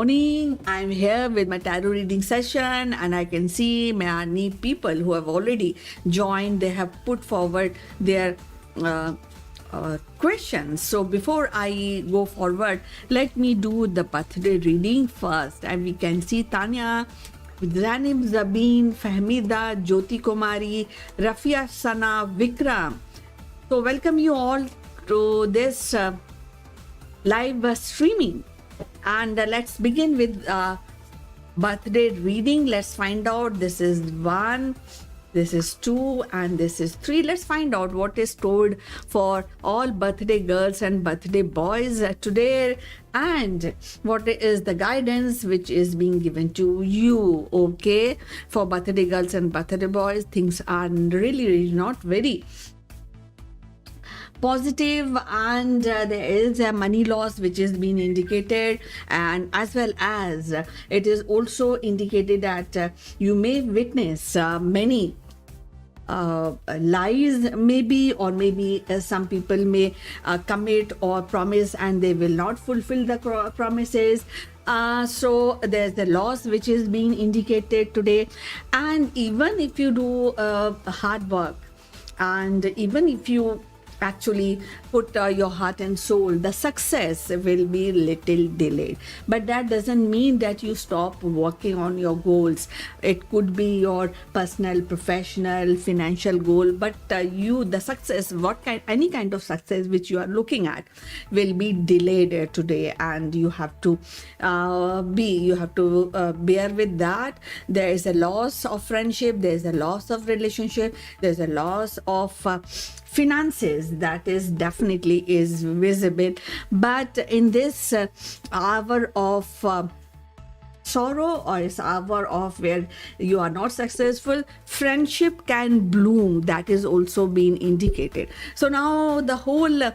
morning. I'm here with my tarot reading session, and I can see many people who have already joined. They have put forward their questions. So before I go forward, let me do the birthday reading first. And we can see Tanya, Zainab, Zabeen, Fahmida, Jyoti Kumari, Rafia Sana, Vikram. So welcome you all to this live streaming. And let's begin with birthday reading. Let's find out. This is 1, this is 2, and this is 3. Let's find out what is told for all birthday girls and birthday boys today, and what is the guidance which is being given to you. Okay, for birthday girls and birthday boys, things are really not very positive, and there is a money loss which is being indicated, and as well as it is also indicated that you may witness many lies maybe, or maybe some people may commit or promise and they will not fulfill the promises. So there's the loss which is being indicated today. And even if you do hard work, and even if you actually put your heart and soul, the success will be little delayed, but that doesn't mean that you stop working on your goals. It could be your personal, professional, financial goal, but the success, any kind of success which you are looking at, will be delayed today, and you have to bear with that. There is a loss of friendship, there is a loss of relationship, there's a loss of finances that is definitely is visible. But in this hour of sorrow, or is hour of where you are not successful, friendship can bloom. That is also being indicated. So now the whole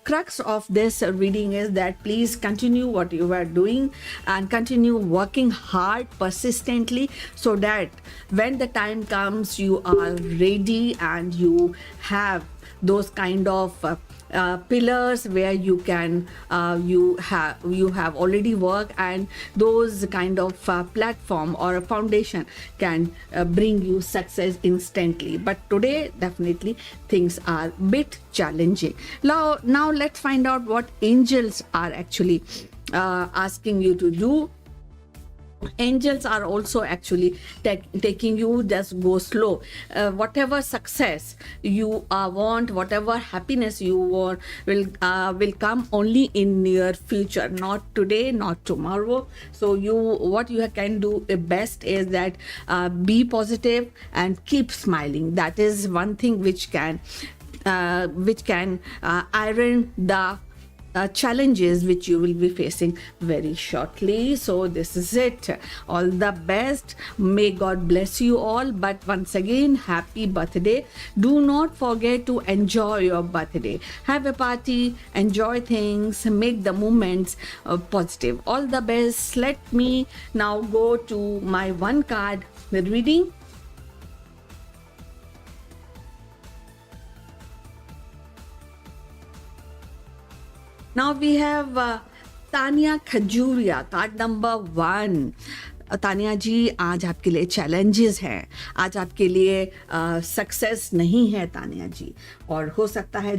crux of this reading is that please continue what you are doing and continue working hard persistently, so that when the time comes, you are ready and you have those kind of pillars where you can you have already worked, and those kind of platform or a foundation can bring you success instantly. But today definitely things are a bit challenging. Now let's find out what angels are actually asking you to do. Angels are also actually taking you, just go slow. Whatever success you want, whatever happiness you want, will come only in near future, not today, not tomorrow. So what you can do best is that be positive and keep smiling. That is one thing which can iron the challenges which you will be facing very shortly. So this is it. All the best. May God bless you all. But once again, happy birthday. Do not forget to enjoy your birthday. Have a party, enjoy things, make the moments positive. All the best. Let me now go to my one card reading. Now we have Tanya Khajuria, card number 1. Tania जी, आज आपके लिए challenges हैं, आज आपके लिए success नहीं है तानिया जी, और हो सकता है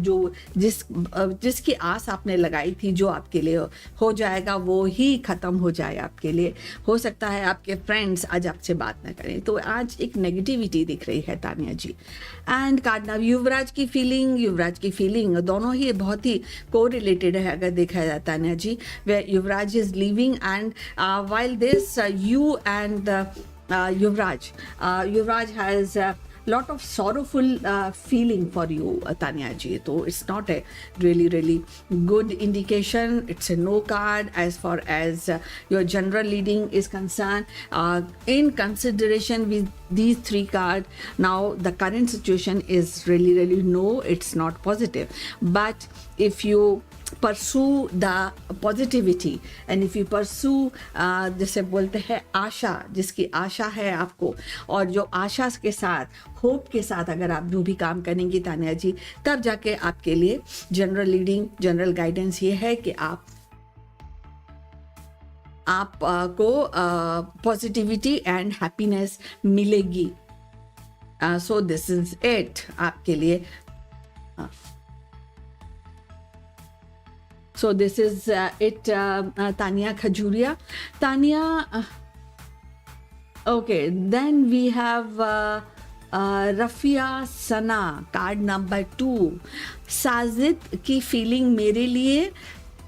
जिसकी आस आपने लगाई थी, जो आपके लिए हो जाएगा वो ही ख़त्म हो जाए आपके लिए. हो सकता है आपके फ्रेंड्स आज आपसे बात ना करें, तो आज एक नेगेटिविटी दिख रही है तानिया जी. एंड कार्ड नाउ युवराज की फीलिंग दोनों ही बहुत ही कोरिलेटेड है अगर देखा जाए Tania ji. Way Yuvraj is living, and while this you and Yuvraj has a lot of sorrowful feeling for you, Tanya ji. So it's not a really good indication. It's a no card as far as your general reading is concerned. In consideration with these 3 cards, now the current situation is really no, it's not positive. But if you pursue the positivity, and if you pursue जैसे बोलते हैं आशा, जिसकी आशा है आपको, और जो आशा के साथ, होप के साथ अगर आप जो भी काम करेंगी तानिया जी, तब जाके आपके लिए जनरल रीडिंग, जनरल गाइडेंस ये है कि आप आप को पॉजिटिविटी एंड हैप्पीनेस मिलेगी. सो दिस इज इट आपके लिए. So this is it, Tanya Khajuria. Tanya, okay, then we have Rafia Sana, card number 2. Sajid की फीलिंग मेरे लिए,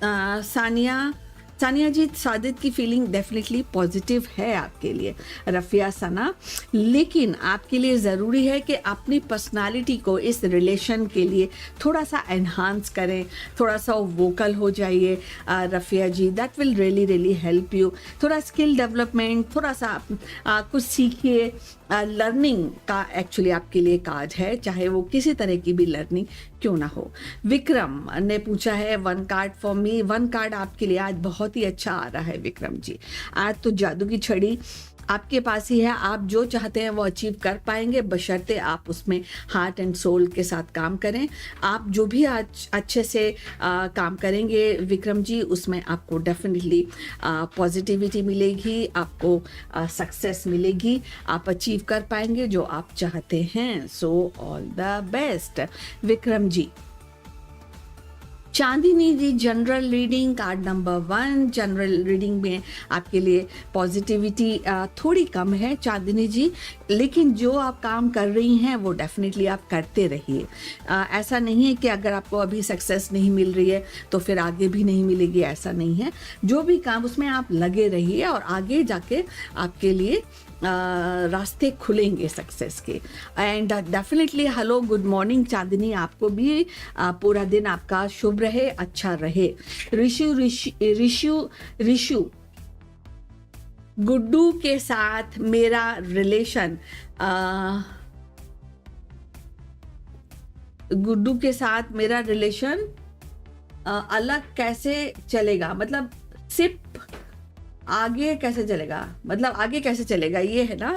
सानिया जी, साजिद की फीलिंग डेफिनेटली पॉजिटिव है आपके लिए रफ़िया सना, लेकिन आपके लिए ज़रूरी है कि अपनी पर्सनालिटी को इस रिलेशन के लिए थोड़ा सा एनहांस करें, थोड़ा सा वोकल हो जाइए Rafiya ji. That will really really help you. थोड़ा स्किल डेवलपमेंट, थोड़ा सा कुछ सीखिए. लर्निंग का एक्चुअली आपके लिए कार्ड है, चाहे वो किसी तरह की भी लर्निंग क्यों ना हो. विक्रम ने पूछा है 1 कार्ड फॉर मी. 1 कार्ड आपके लिए आज बहुत ही अच्छा आ रहा है विक्रम जी. आज तो जादू की छड़ी आपके पास ही है. आप जो चाहते हैं वो अचीव कर पाएंगे, बशर्ते आप उसमें हार्ट एंड सोल के साथ काम करें. आप जो भी आज अच्छे से काम करेंगे विक्रम जी, उसमें आपको डेफिनेटली पॉजिटिविटी मिलेगी, आपको सक्सेस मिलेगी, आप अचीव कर पाएंगे जो आप चाहते हैं. So all the best Vikram ji. Chandni ji, general reading, card number 1. General reading में आपके लिए पॉजिटिविटी थोड़ी कम है चांदनी जी, लेकिन जो आप काम कर रही हैं वो डेफिनेटली आप करते रहिए. ऐसा नहीं है कि अगर आपको अभी सक्सेस नहीं मिल रही है तो फिर आगे भी नहीं मिलेगी, ऐसा नहीं है. जो भी काम उसमें आप लगे रहिए और आगे जाके आपके लिए रास्ते खुलेंगे सक्सेस के. And definitely hello, good morning Chandni, आपको भी पूरा दिन आपका शुभ रहे, अच्छा रहे. ऋषु, गुड्डू के साथ मेरा रिलेशन, गुड्डू के साथ मेरा रिलेशन अलग कैसे चलेगा, मतलब सिर्फ आगे कैसे चलेगा, मतलब आगे कैसे चलेगा, ये है ना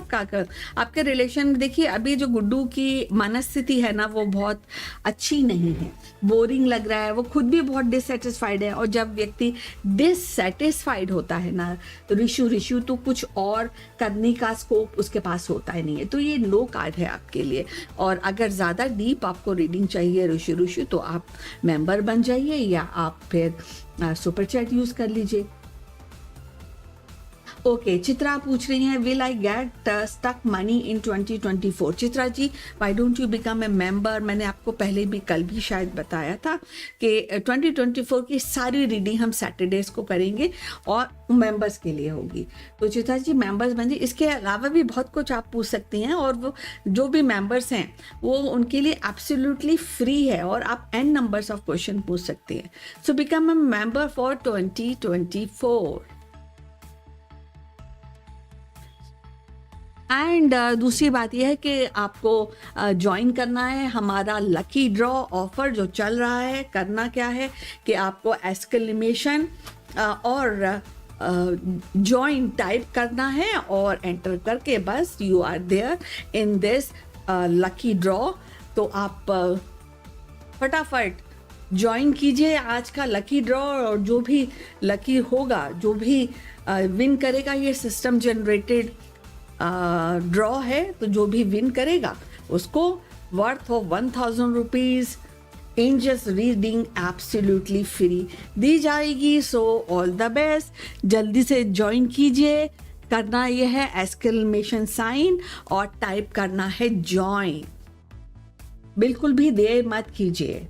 आपके रिलेशन. देखिए अभी जो गुड्डू की मनस्थिति है ना वो बहुत अच्छी नहीं है, बोरिंग लग रहा है, वो खुद भी बहुत डिससेटिस्फाइड है. और जब व्यक्ति डिससेटिस्फाइड होता है ना ऋषु तो कुछ और करने का स्कोप उसके पास होता ही नहीं है. तो ये नो कार्ड है आपके लिए. और अगर ज़्यादा डीप आपको रीडिंग चाहिए ऋषु तो आप मेंबर बन जाइए या आप फिर सुपर चैट यूज़ कर लीजिए. ओके, चित्रा पूछ रही हैं will I get stuck money in 2024. Chitra ji, why don't you become a member. मैंने आपको पहले भी कल भी शायद बताया था कि 2024 की सारी रीडिंग हम सैटरडेज को करेंगे और मेंबर्स के लिए होगी. तो चित्रा जी मेंबर्स बन जाइए. इसके अलावा भी बहुत कुछ आप पूछ सकती हैं और वो जो भी मेंबर्स हैं वो उनके लिए एब्सोल्युटली फ्री है और आप n नंबर्स ऑफ क्वेश्चन पूछ सकते हैं. So become a member for 2024. And दूसरी बात यह है कि आपको ज्वाइन करना है हमारा लकी ड्रॉ ऑफर जो चल रहा है. करना क्या है कि आपको एक्सक्लेमेशन और ज्वाइन टाइप करना है और एंटर करके बस you are there in this lucky draw. तो आप फटाफट ज्वाइन कीजिए आज का लकी ड्रॉ. और जो भी लकी होगा, जो भी विन करेगा, ये सिस्टम जनरेटेड ड्रॉ है, तो जो भी विन करेगा उसको worth of 1000 rupees angels reading absolutely free दी जाएगी. सो ऑल द बेस्ट, जल्दी से ज्वाइन कीजिए. करना यह है एक्सक्लेमेशन साइन और टाइप करना है ज्वाइन. बिल्कुल भी देर मत कीजिए.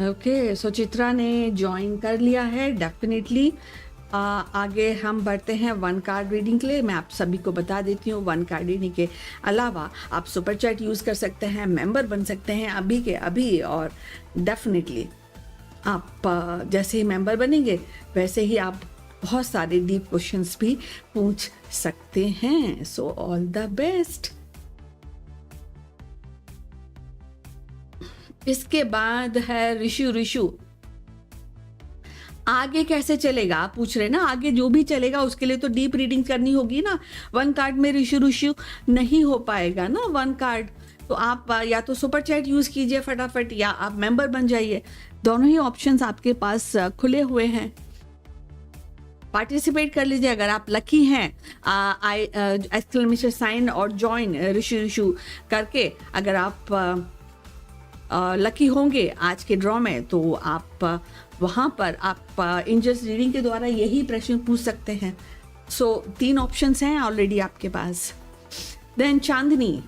ओके, सो चित्रा ने ज्वाइन कर लिया है डेफिनेटली. आगे हम बढ़ते हैं 1 कार्ड रीडिंग के लिए. मैं आप सभी को बता देती हूँ 1 कार्ड रीडिंग के अलावा आप सुपर चैट यूज़ कर सकते हैं, मेंबर बन सकते हैं अभी के अभी. और डेफिनेटली आप जैसे ही मेंबर बनेंगे वैसे ही आप बहुत सारे डीप क्वेश्चंस भी पूछ सकते हैं। So all the best. इसके बाद है ऋषु। आगे कैसे चलेगा आप पूछ रहे ना, आगे जो भी चलेगा उसके लिए तो डीप रीडिंग करनी होगी ना। वन कार्ड में ऋषु नहीं हो पाएगा ना वन कार्ड, तो आप या तो सुपर चैट यूज कीजिए फटाफट, या आप मेंबर बन जाइए। दोनों ही ऑप्शंस आपके पास खुले हुए हैं, पार्टिसिपेट कर लीजिए अगर आप लकी हैं। एक्सक्लेमेशन साइन और ज्वाइन ऋषु करके अगर आप लकी होंगे आज के ड्रॉ में, तो आप वहाँ पर आप इंजर्स रीडिंग के द्वारा यही प्रश्न पूछ सकते हैं। सो 3 ऑप्शंस हैं ऑलरेडी आपके पास। देन चांदनी,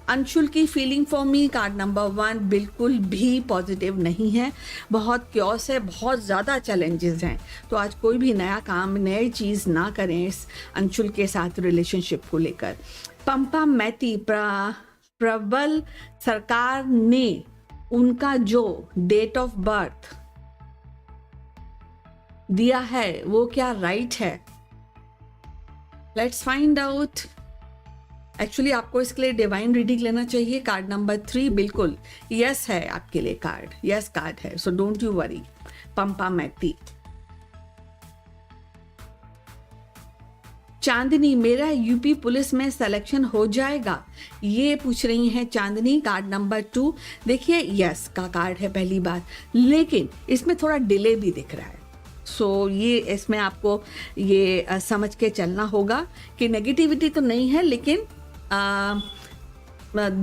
अंशुल की feeling for me card number 1 बिल्कुल भी पॉजिटिव नहीं है, बहुत क्योस है, बहुत ज़्यादा चैलेंजेस हैं। तो आज कोई भी नया काम, नई चीज़ ना करें इस अंशुल के साथ रिलेशनशिप को लेकर। पंपा मैती, प्रबल सरकार ने उनका जो डेट ऑफ बर्थ दिया है वो क्या राइट है? Let's find out. एक्चुअली आपको इसके लिए डिवाइन रीडिंग लेना चाहिए। कार्ड नंबर 3 बिल्कुल यस है आपके लिए, कार्ड यस कार्ड है, सो डोंट यू वरी। पंपा मैती। चांदनी, मेरा यूपी पुलिस में सिलेक्शन हो जाएगा, ये पूछ रही हैं चांदनी। कार्ड नंबर 2 देखिए यस का कार्ड है पहली बात, लेकिन इसमें थोड़ा डिले भी दिख रहा है। सो ये इसमें आपको ये समझ के चलना होगा कि नेगेटिविटी तो नहीं है, लेकिन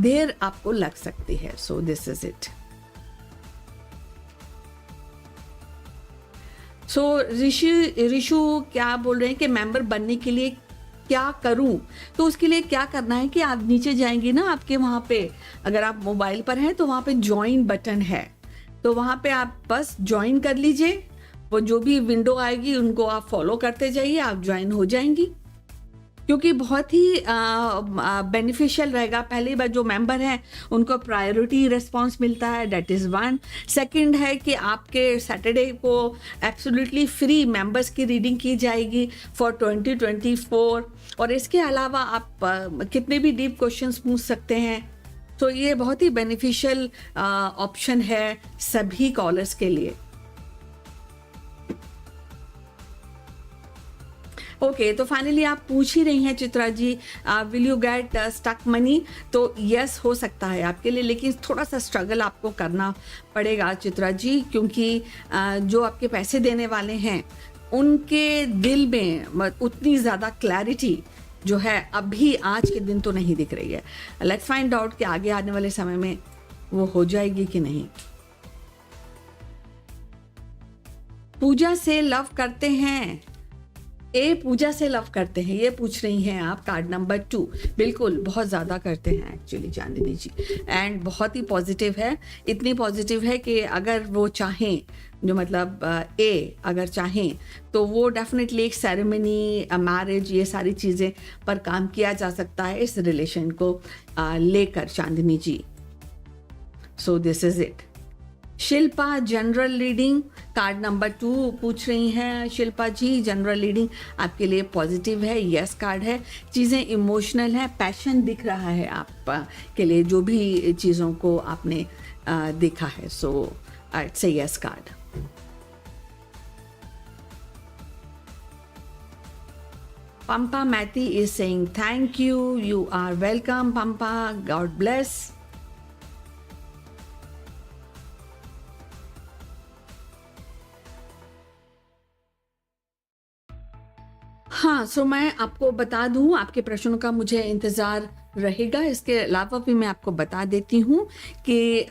देर आपको लग सकती है। So this is it. So Rishu क्या बोल रहे हैं कि मेंबर बनने के लिए क्या करूं? तो उसके लिए क्या करना है कि आप नीचे जाएंगे ना, आपके वहाँ पे अगर आप मोबाइल पर हैं तो वहाँ पे ज्वाइन बटन है, तो वहाँ पे आप बस ज्वाइन कर लीजिए। वो जो भी विंडो आएगी उनको आप फॉलो करते जाइए, आप ज्वाइन हो जाएंगी, क्योंकि बहुत ही बेनिफिशियल रहेगा। पहली बार जो मेंबर हैं उनको प्रायोरिटी रिस्पांस मिलता है, दैट इज़ 1। सेकंड है कि आपके सैटरडे को एब्सोल्युटली फ्री मेंबर्स की रीडिंग की जाएगी फॉर 2024, और इसके अलावा आप कितने भी डीप क्वेश्चंस पूछ सकते हैं। तो ये बहुत ही बेनिफिशियल ऑप्शन है सभी कॉलर्स के लिए। ओके तो फाइनली आप पूछ ही रही हैं Chitra ji, will you get stuck money? तो यस हो सकता है आपके लिए, लेकिन थोड़ा सा स्ट्रगल आपको करना पड़ेगा चित्रा जी, क्योंकि जो आपके पैसे देने वाले हैं उनके दिल में उतनी ज़्यादा क्लैरिटी जो है अभी आज के दिन तो नहीं दिख रही है। लेट्स फाइंड आउट कि आगे आने वाले समय में वो हो जाएगी कि नहीं। पूजा से लव करते हैं, पूजा से लव करते हैं, ये पूछ रही हैं आप। कार्ड नंबर 2 बिल्कुल बहुत ज़्यादा करते हैं एक्चुअली चांदनी जी, एंड बहुत ही पॉजिटिव है। इतनी पॉजिटिव है कि अगर वो चाहें, जो मतलब अगर चाहें तो वो डेफिनेटली एक सेरेमनी, मैरिज, ये सारी चीज़ें पर काम किया जा सकता है इस रिलेशन को लेकर Chandni ji. So this is it. Shilpa general reading, card number 2 पूछ रही हैं शिल्पा जी। जनरल रीडिंग आपके लिए पॉजिटिव है, यस कार्ड है। चीज़ें इमोशनल हैं, पैशन दिख रहा है आप के लिए जो भी चीज़ों को आपने देखा है। So it's a yes card. Pampa Mathy is saying thank you. You are welcome, Pampa. God bless. हाँ, सो मैं आपको बता दूं, आपके प्रश्नों का मुझे इंतज़ार रहेगा। इसके अलावा भी मैं आपको बता देती हूँ कि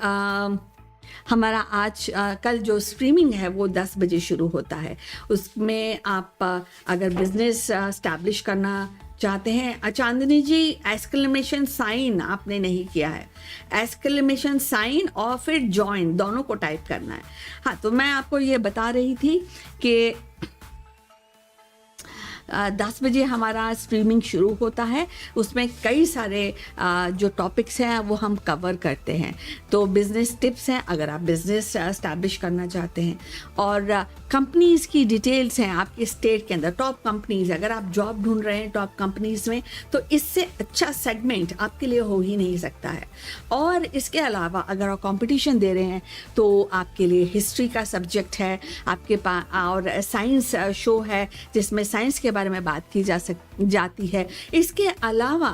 हमारा आज कल जो स्ट्रीमिंग है वो 10 बजे शुरू होता है। उसमें आप अगर बिजनेस स्टैब्लिश करना चाहते हैं, चांदनी जी एक्सक्लेमेशन साइन आपने नहीं किया है, एक्सक्लेमेशन साइन और फिर जॉइन दोनों को टाइप करना है। हाँ, तो मैं आपको ये बता रही थी कि 10 बजे हमारा स्ट्रीमिंग शुरू होता है। उसमें कई सारे जो टॉपिक्स हैं वो हम कवर करते हैं। तो बिजनेस टिप्स हैं अगर आप बिजनेस एस्टैब्लिश करना चाहते हैं, और कंपनीज़ की डिटेल्स हैं आपके स्टेट के अंदर, टॉप कंपनीज़, अगर आप जॉब ढूंढ रहे हैं टॉप कंपनीज़ में, तो इससे अच्छा सेगमेंट आपके लिए हो ही नहीं सकता है। और इसके अलावा अगर आप कंपटीशन दे रहे हैं तो आपके लिए हिस्ट्री का सब्जेक्ट है आपके पास, और साइंस शो है जिसमें साइंस के बारे में बात की जाती है। इसके अलावा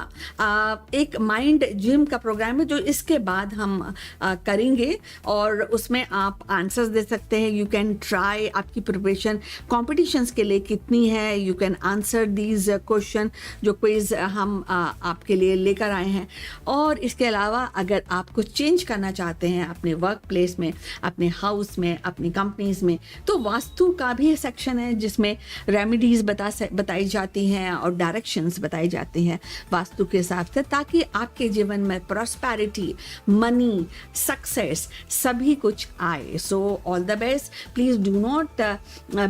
एक माइंड जिम का प्रोग्राम है जो इसके बाद हम करेंगे, और उसमें आप आंसर्स दे सकते हैं। यू कैन ट्राई, आपकी प्रिपरेशन कॉम्पिटिशन्स के लिए कितनी है, you can answer these question, जो क्विज हम आपके लिए लेकर आए हैं। और इसके अलावा अगर आप कुछ चेंज करना चाहते हैं अपने वर्क प्लेस में, अपने हाउस में, अपनी कंपनीज में, तो वास्तु का भी सेक्शन है जिसमें रेमेडीज बताई जाती हैं और डायरेक्शंस बताई जाती हैं वास्तु के हिसाब से, ताकि आपके जीवन में प्रॉस्पेरिटी, मनी, सक्सेस सभी कुछ आए। सो all the best, please do not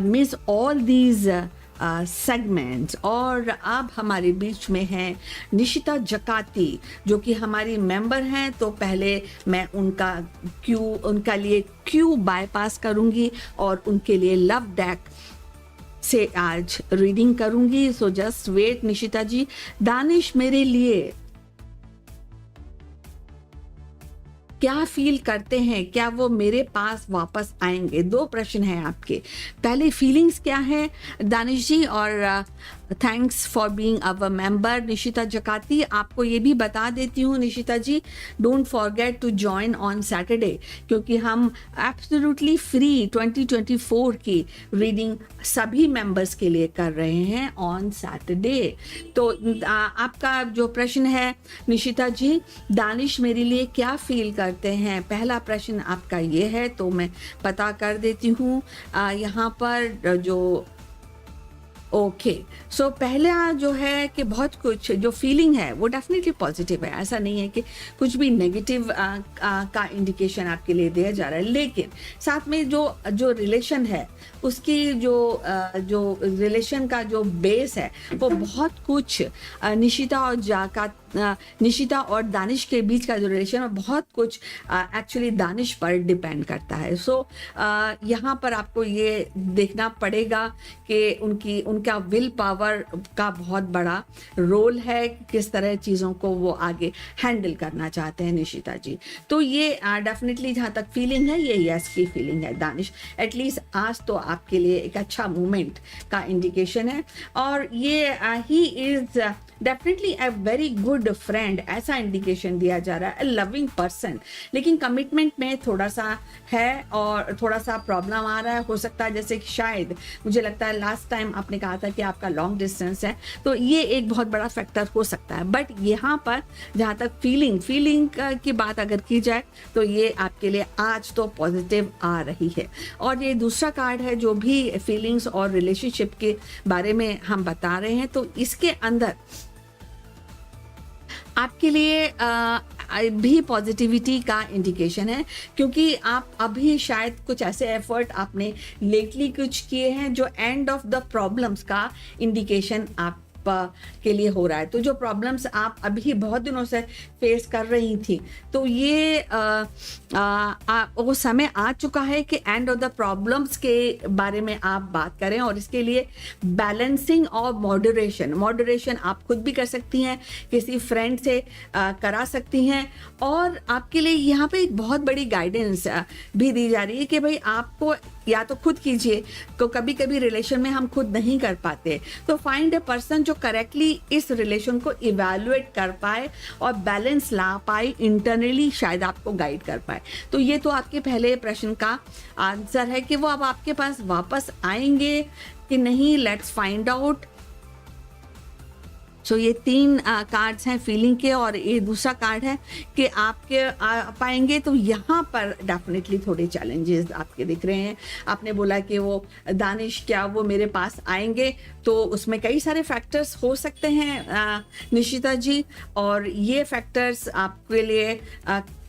miss all these segments. और अब हमारे बीच में हैं निशिता जकाती जो कि हमारी मेंबर हैं। तो पहले मैं उनका लिए क्यू बाईपास करूंगी और उनके लिए लव डेक से आज रीडिंग करूंगी। सो जस्ट वेट निशिता जी। दानिश, मेरे लिए क्या फील करते हैं, क्या वो मेरे पास वापस आएंगे? 2 प्रश्न हैं आपके। पहले फीलिंग्स क्या है दानिश जी, और thanks for being our member. Nishita Jakati, आपको ये भी बता देती हूँ Nishita ji, don't forget to join on Saturday, क्योंकि हम एब्सोल्युटली फ्री 2024 की रीडिंग सभी मेंबर्स के लिए कर रहे हैं ऑन सैटरडे। तो आपका जो प्रश्न है निशिता जी, दानिश मेरे लिए क्या फील करते हैं, पहला प्रश्न आपका ये है। तो मैं पता कर देती हूँ यहाँ पर जो ओके। सो पहला जो है कि बहुत कुछ जो फीलिंग है वो डेफिनेटली पॉजिटिव है, ऐसा नहीं है कि कुछ भी नेगेटिव का इंडिकेशन आपके लिए दिया जा रहा है। लेकिन साथ में जो रिलेशन है उसकी जो रिलेशन का जो बेस है वो बहुत कुछ निशिता और दानिश के बीच का जो रिलेशन है बहुत कुछ एक्चुअली दानिश पर डिपेंड करता है। सो यहाँ पर आपको ये देखना पड़ेगा कि उनका विल पावर का बहुत बड़ा रोल है, किस तरह चीज़ों को वो आगे हैंडल करना चाहते हैं निशिता जी। तो ये डेफिनेटली जहाँ तक फीलिंग है ये यस की फीलिंग है दानिश। एटलीस्ट आज तो आपके लिए एक अच्छा मोमेंट का इंडिकेशन है, और ये he is definitely a very good friend, ऐसा इंडिकेशन दिया जा रहा है, अ लविंग पर्सन। लेकिन कमिटमेंट में थोड़ा सा है और थोड़ा सा प्रॉब्लम आ रहा है। हो सकता है जैसे कि शायद मुझे लगता है लास्ट टाइम आपने कहा था कि आपका लॉन्ग डिस्टेंस है, तो ये एक बहुत बड़ा फैक्टर हो सकता है। बट यहाँ पर जहाँ तक फीलिंग की बात अगर की जाए तो ये आपके लिए आज तो पॉजिटिव आ रही है। और ये दूसरा कार्ड है जो भी फीलिंग्स और रिलेशनशिप के बारे में हम बता रहे हैं, तो इसके अंदर आपके लिए भी पॉजिटिविटी का इंडिकेशन है, क्योंकि आप अभी शायद कुछ ऐसे एफर्ट आपने लेटली कुछ किए हैं जो एंड ऑफ द प्रॉब्लम्स का इंडिकेशन आप के लिए हो रहा है। तो जो प्रॉब्लम्स आप अभी बहुत दिनों से फेस कर रही थी, तो ये वो समय आ चुका है कि एंड ऑफ द प्रॉब्लम्स के बारे में आप बात करें। और इसके लिए बैलेंसिंग और मॉडरेशन आप खुद भी कर सकती हैं, किसी फ्रेंड से करा सकती हैं। और आपके लिए यहाँ पे एक बहुत बड़ी गाइडेंस भी दी जा रही है कि भाई आपको या तो खुद कीजिए, तो कभी कभी रिलेशन में हम खुद नहीं कर पाते, तो फाइंड अ पर्सन जो करेक्टली इस रिलेशन को इवैल्यूएट कर पाए और बैलेंस ला पाए, इंटरनली शायद आपको गाइड कर पाए। तो ये तो आपके पहले प्रश्न का आंसर है कि वो अब आपके पास वापस आएंगे कि नहीं, लेट्स फाइंड आउट। सो ये 3 कार्ड्स हैं फीलिंग के, और ये दूसरा कार्ड है कि आपके पाएंगे। तो यहाँ पर डेफिनेटली थोड़े चैलेंजेस आपके दिख रहे हैं। आपने बोला कि वो दानिश क्या वो मेरे पास आएंगे, तो उसमें कई सारे फैक्टर्स हो सकते हैं निशिता जी, और ये फैक्टर्स आपके लिए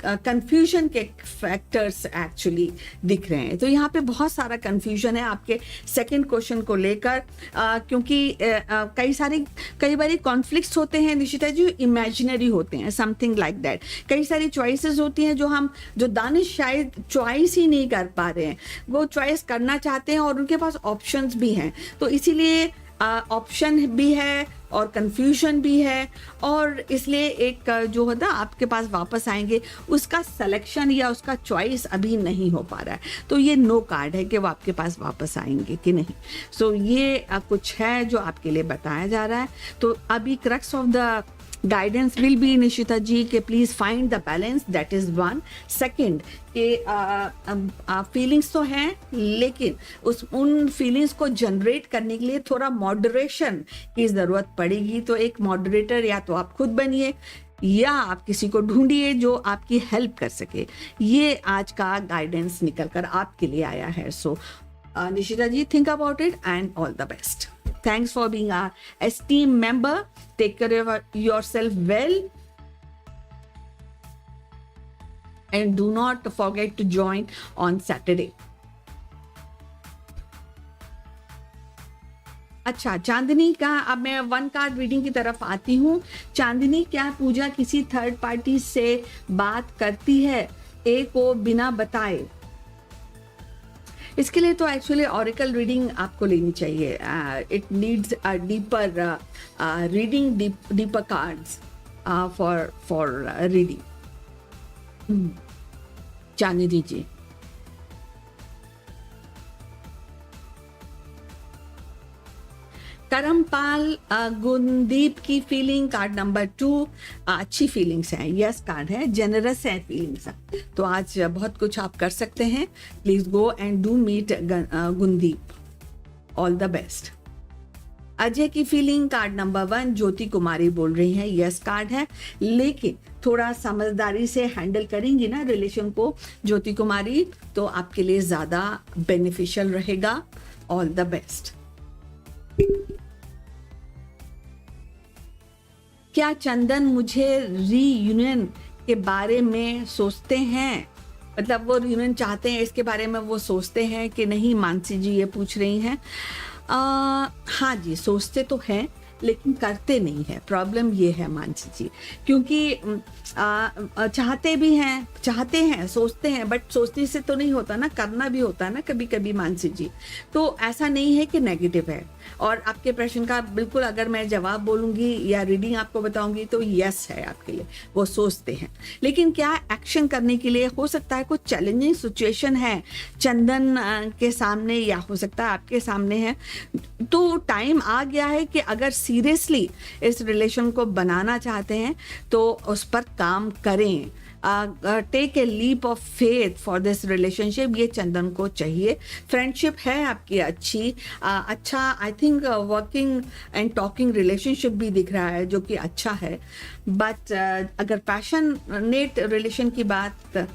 कंफ्यूजन के फैक्टर्स एक्चुअली दिख रहे हैं। तो यहाँ पे बहुत सारा कंफ्यूजन है आपके सेकंड क्वेश्चन को लेकर, क्योंकि कई बार कॉन्फ्लिक्ट्स होते हैं निशिता जी, इमेजिनरी होते हैं, समथिंग लाइक दैट। कई सारी चॉइसेस होती हैं जो दानिश शायद चॉइस ही नहीं कर पा रहे हैं, वो चॉइस करना चाहते हैं और उनके पास ऑप्शंस भी हैं। तो इसीलिए ऑप्शन भी है और कंफ्यूजन भी है, और इसलिए एक जो होता है आपके पास वापस आएंगे, उसका सिलेक्शन या उसका चॉइस अभी नहीं हो पा रहा है। तो ये नो कार्ड है कि वो आपके पास वापस आएंगे कि नहीं। सो ये कुछ है जो आपके लिए बताया जा रहा है। तो अभी crux of the guidance will be Nishita ji के please find the balance, that is one. Second के फीलिंग्स तो हैं, लेकिन उन फीलिंग्स को जनरेट करने के लिए थोड़ा मॉडरेशन की ज़रूरत पड़ेगी। तो एक मॉडरेटर या तो आप खुद बनिए या आप किसी को ढूंढिए जो आपकी हेल्प कर सके। ये आज का गाइडेंस निकल कर आपके लिए आया है। सो निशिता जी, think about it and all the best. Thanks for being our esteemed member. Take care of yourself well. And do not forget to join on Saturday. अच्छा, चांदनी का, अब मैं वन कार्ड रीडिंग की तरफ आती हूँ। चांदनी, क्या पूजा किसी थर्ड पार्टी से बात करती है ए को बिना बताए? इसके लिए तो एक्चुअली ऑरिकल रीडिंग आपको लेनी चाहिए। It needs a deeper reading, deeper cards for reading. Chandni ji, Karampal Gundeep की फीलिंग, कार्ड नंबर 2, अच्छी फीलिंग्स हैं, यस कार्ड है, जेनरस है फीलिंग्स। तो आज बहुत कुछ आप कर सकते हैं। Please go and do meet Gundeep, all the best. Ajay की feeling, card number 1, Jyoti Kumari बोल रही हैं, यस कार्ड है, लेकिन थोड़ा समझदारी से हैंडल करेंगी ना रिलेशन को ज्योति कुमारी, तो आपके लिए ज्यादा बेनिफिशियल रहेगा। All the best. क्या चंदन मुझे रीयूनियन के बारे में सोचते हैं, मतलब वो रीयूनियन चाहते हैं, इसके बारे में वो सोचते हैं कि नहीं? मानसी जी ये पूछ रही हैं। हाँ जी, सोचते तो हैं लेकिन करते नहीं है। प्रॉब्लम ये है मानसी जी, क्योंकि चाहते हैं, सोचते हैं, बट सोचने से तो नहीं होता ना, करना भी होता है ना कभी कभी मानसी जी। तो ऐसा नहीं है कि नेगेटिव है। और आपके प्रश्न का बिल्कुल अगर मैं जवाब बोलूँगी या रीडिंग आपको बताऊँगी तो यस है आपके लिए, वो सोचते हैं। लेकिन क्या एक्शन करने के लिए हो सकता है कुछ चैलेंजिंग सिचुएशन है चंदन के सामने, या हो सकता है आपके सामने है। तो टाइम आ गया है कि अगर सीरियसली इस रिलेशन को बनाना चाहते हैं तो उस पर काम करें। Take a leap of faith for this relationship, ये चंदन को चाहिए। फ्रेंडशिप है आपकी अच्छी, अच्छा, I think working and talking relationship भी दिख रहा है जो कि अच्छा है। बट अगर पैशनेट रिलेशन की बात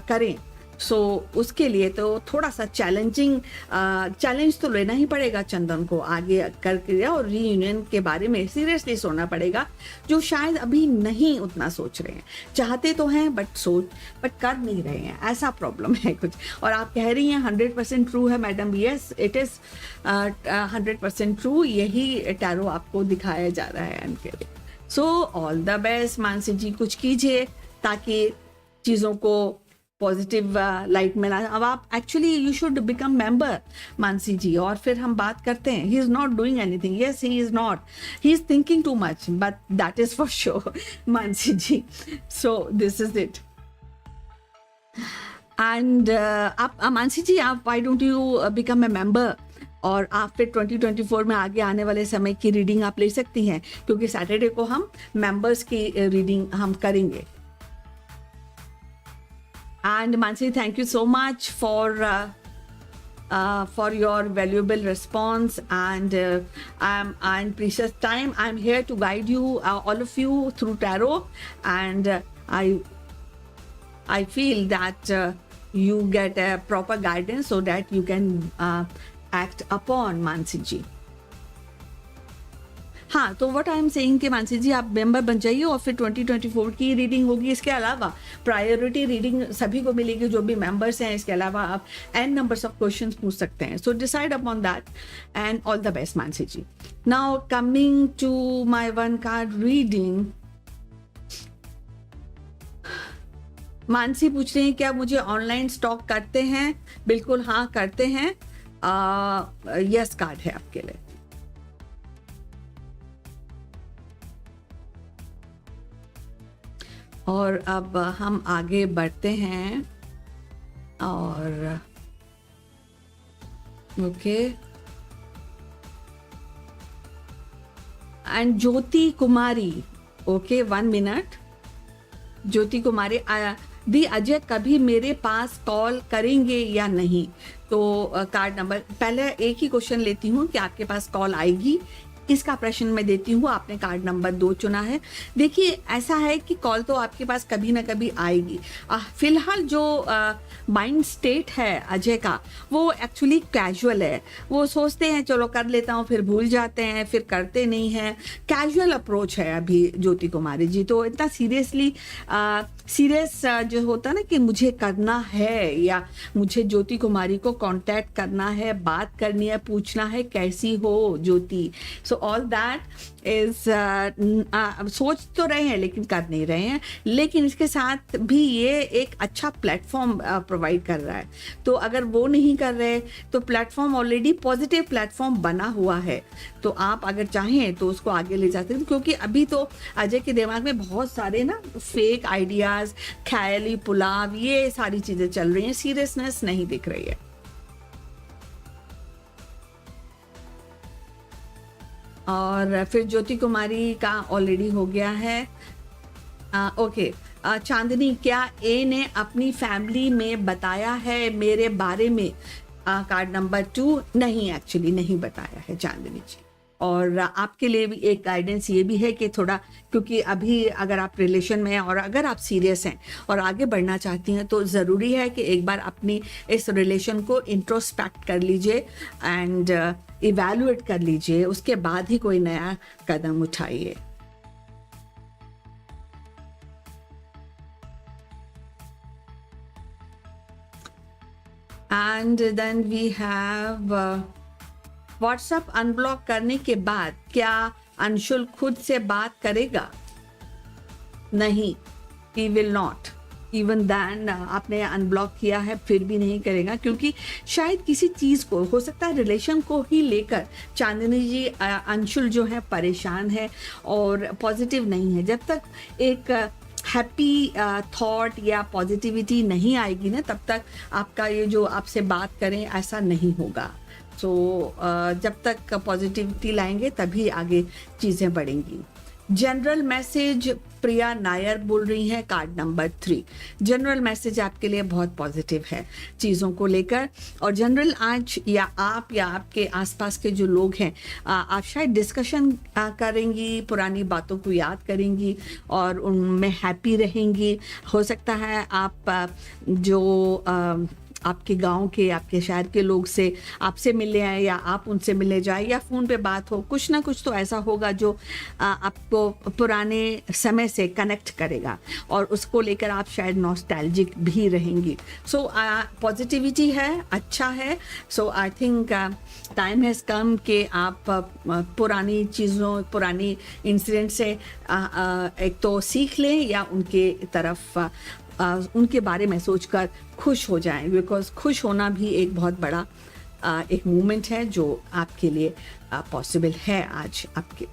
करें सो उसके लिए तो थोड़ा सा चैलेंज तो लेना ही पड़ेगा चंदन को आगे करके, और रीयूनियन के बारे में सीरियसली सोचना पड़ेगा, जो शायद अभी नहीं उतना सोच रहे हैं। चाहते तो हैं बट कर नहीं रहे हैं, ऐसा प्रॉब्लम है कुछ। और आप कह रही हैं 100% ट्रू है madam, yes it is 100% true, यही टैरो आपको दिखाया जा रहा है and so all the best Mansi ji, कुछ कीजिए ताकि चीज़ों को पॉजिटिव लाइट में ला। अब आप actually you should become member Mansi ji, और फिर हम बात करते हैं। He is not doing anything, yes he is not, he is thinking too much, but that is for sure Mansi ji. So this is it. And आप मानसी जी, आप why don't you become a member, और आप फिर 2024 में आगे आने वाले समय की रीडिंग आप ले सकती हैं, क्योंकि सैटरडे को हम मेंबर्स की रीडिंग हम करेंगे। And Mansi, thank you so much for your valuable response and precious time. I'm here to guide you, all of you, through tarot, and I feel that you get a proper guidance so that you can act upon, Mansi ji. हाँ, तो what I am saying कि मानसी जी आप member बन जाइए और फिर 2024 की reading होगी। इसके अलावा प्रायोरिटी रीडिंग सभी को मिलेगी जो भी मेंबर्स हैं। इसके अलावा आप एन नंबर्स ऑफ क्वेश्चंस पूछ सकते हैं। So decide upon that and all the best Mansi ji. Now coming to my one card reading, Mansi पूछ रही हैं क्या मुझे ऑनलाइन स्टॉक करते हैं? बिल्कुल हाँ करते हैं। यस कार्ड है आपके लिए। और अब हम आगे बढ़ते हैं और okay and Jyoti Kumari, okay 1 minute. Jyoti Kumari, दी अजय कभी मेरे पास कॉल करेंगे या नहीं? तो कार्ड नंबर, पहले एक ही क्वेश्चन लेती हूँ कि आपके पास कॉल आएगी, इसका प्रश्न मैं देती हूँ। आपने कार्ड नंबर 2 चुना है। देखिए ऐसा है कि कॉल तो आपके पास कभी ना कभी आएगी। फिलहाल जो माइंड स्टेट है अजय का वो एक्चुअली कैजुअल है। वो सोचते हैं चलो कर लेता हूँ, फिर भूल जाते हैं, फिर करते नहीं हैं। कैजुअल अप्रोच है अभी ज्योति कुमारी जी। तो इतना सीरियस जो होता है ना कि मुझे करना है या मुझे ज्योति कुमारी को कांटेक्ट करना है, बात करनी है, पूछना है कैसी हो ज्योति। सो ऑल दैट इज सोच तो रहे हैं लेकिन कर नहीं रहे हैं। लेकिन इसके साथ भी ये एक अच्छा प्लेटफॉर्म प्रोवाइड कर रहा है। तो अगर वो नहीं कर रहे तो प्लेटफॉर्म ऑलरेडी पॉजिटिव प्लेटफॉर्म बना हुआ है। तो आप अगर चाहें तो उसको आगे ले जा सकते हैं, क्योंकि अभी तो अजय के दिमाग में बहुत सारे ना फेक आइडियाज, ख्याली पुलाव, ये सारी चीजें चल रही हैं। सीरियसनेस नहीं दिख रही है। और फिर ज्योति कुमारी का ऑलरेडी हो गया है। ओके चांदनी, क्या ए ने अपनी फैमिली में बताया है मेरे बारे में? कार्ड नंबर 2, नहीं एक्चुअली नहीं बताया है चांदनी जी। और आपके लिए भी एक गाइडेंस ये भी है कि थोड़ा, क्योंकि अभी अगर आप रिलेशन में हैं और अगर आप सीरियस हैं और आगे बढ़ना चाहती हैं तो ज़रूरी है कि एक बार अपनी इस रिलेशन को इंट्रोस्पेक्ट कर लीजिए एंड इवैल्यूएट कर लीजिए, उसके बाद ही कोई नया कदम उठाइए। And then we have WhatsApp unblock करने के बाद क्या अंशुल खुद से बात करेगा? नहीं, he will not. Even than आपने अनब्लॉक किया है फिर भी नहीं करेगा, क्योंकि शायद किसी चीज़ को, हो सकता है रिलेशन को ही लेकर चांदनी जी, अंशुल जो है परेशान है और पॉजिटिव नहीं है। जब तक एक हैप्पी थॉट या पॉजिटिविटी नहीं आएगी ना, तब तक आपका ये जो आपसे बात करें ऐसा नहीं होगा। सो जब तक पॉजिटिविटी लाएंगे तभी आगे चीज़ें बढ़ेंगी। जनरल मैसेज, प्रिया नायर बोल रही हैं, कार्ड नंबर 3। जनरल मैसेज आपके लिए बहुत पॉजिटिव है चीज़ों को लेकर। और जनरल आज या आप या आपके आसपास के जो लोग हैं, आप शायद डिस्कशन करेंगी, पुरानी बातों को याद करेंगी और उनमें हैप्पी रहेंगी। हो सकता है आप जो आपके गांव के, आपके शहर के लोग से आपसे मिलने आए या आप उनसे मिलने जाए या फ़ोन पे बात हो, कुछ ना कुछ तो ऐसा होगा जो आपको पुराने समय से कनेक्ट करेगा और उसको लेकर आप शायद नॉस्टैल्जिक भी रहेंगी। सो पॉजिटिविटी है, अच्छा है। So I think time has come कि आप पुरानी चीज़ों, पुरानी इंसिडेंट से एक तो सीख लें या उनके तरफ उनके बारे में सोचकर खुश हो जाएं, बिकॉज खुश होना भी एक बहुत बड़ा एक मूवमेंट है जो आपके लिए पॉसिबल है आज आपके।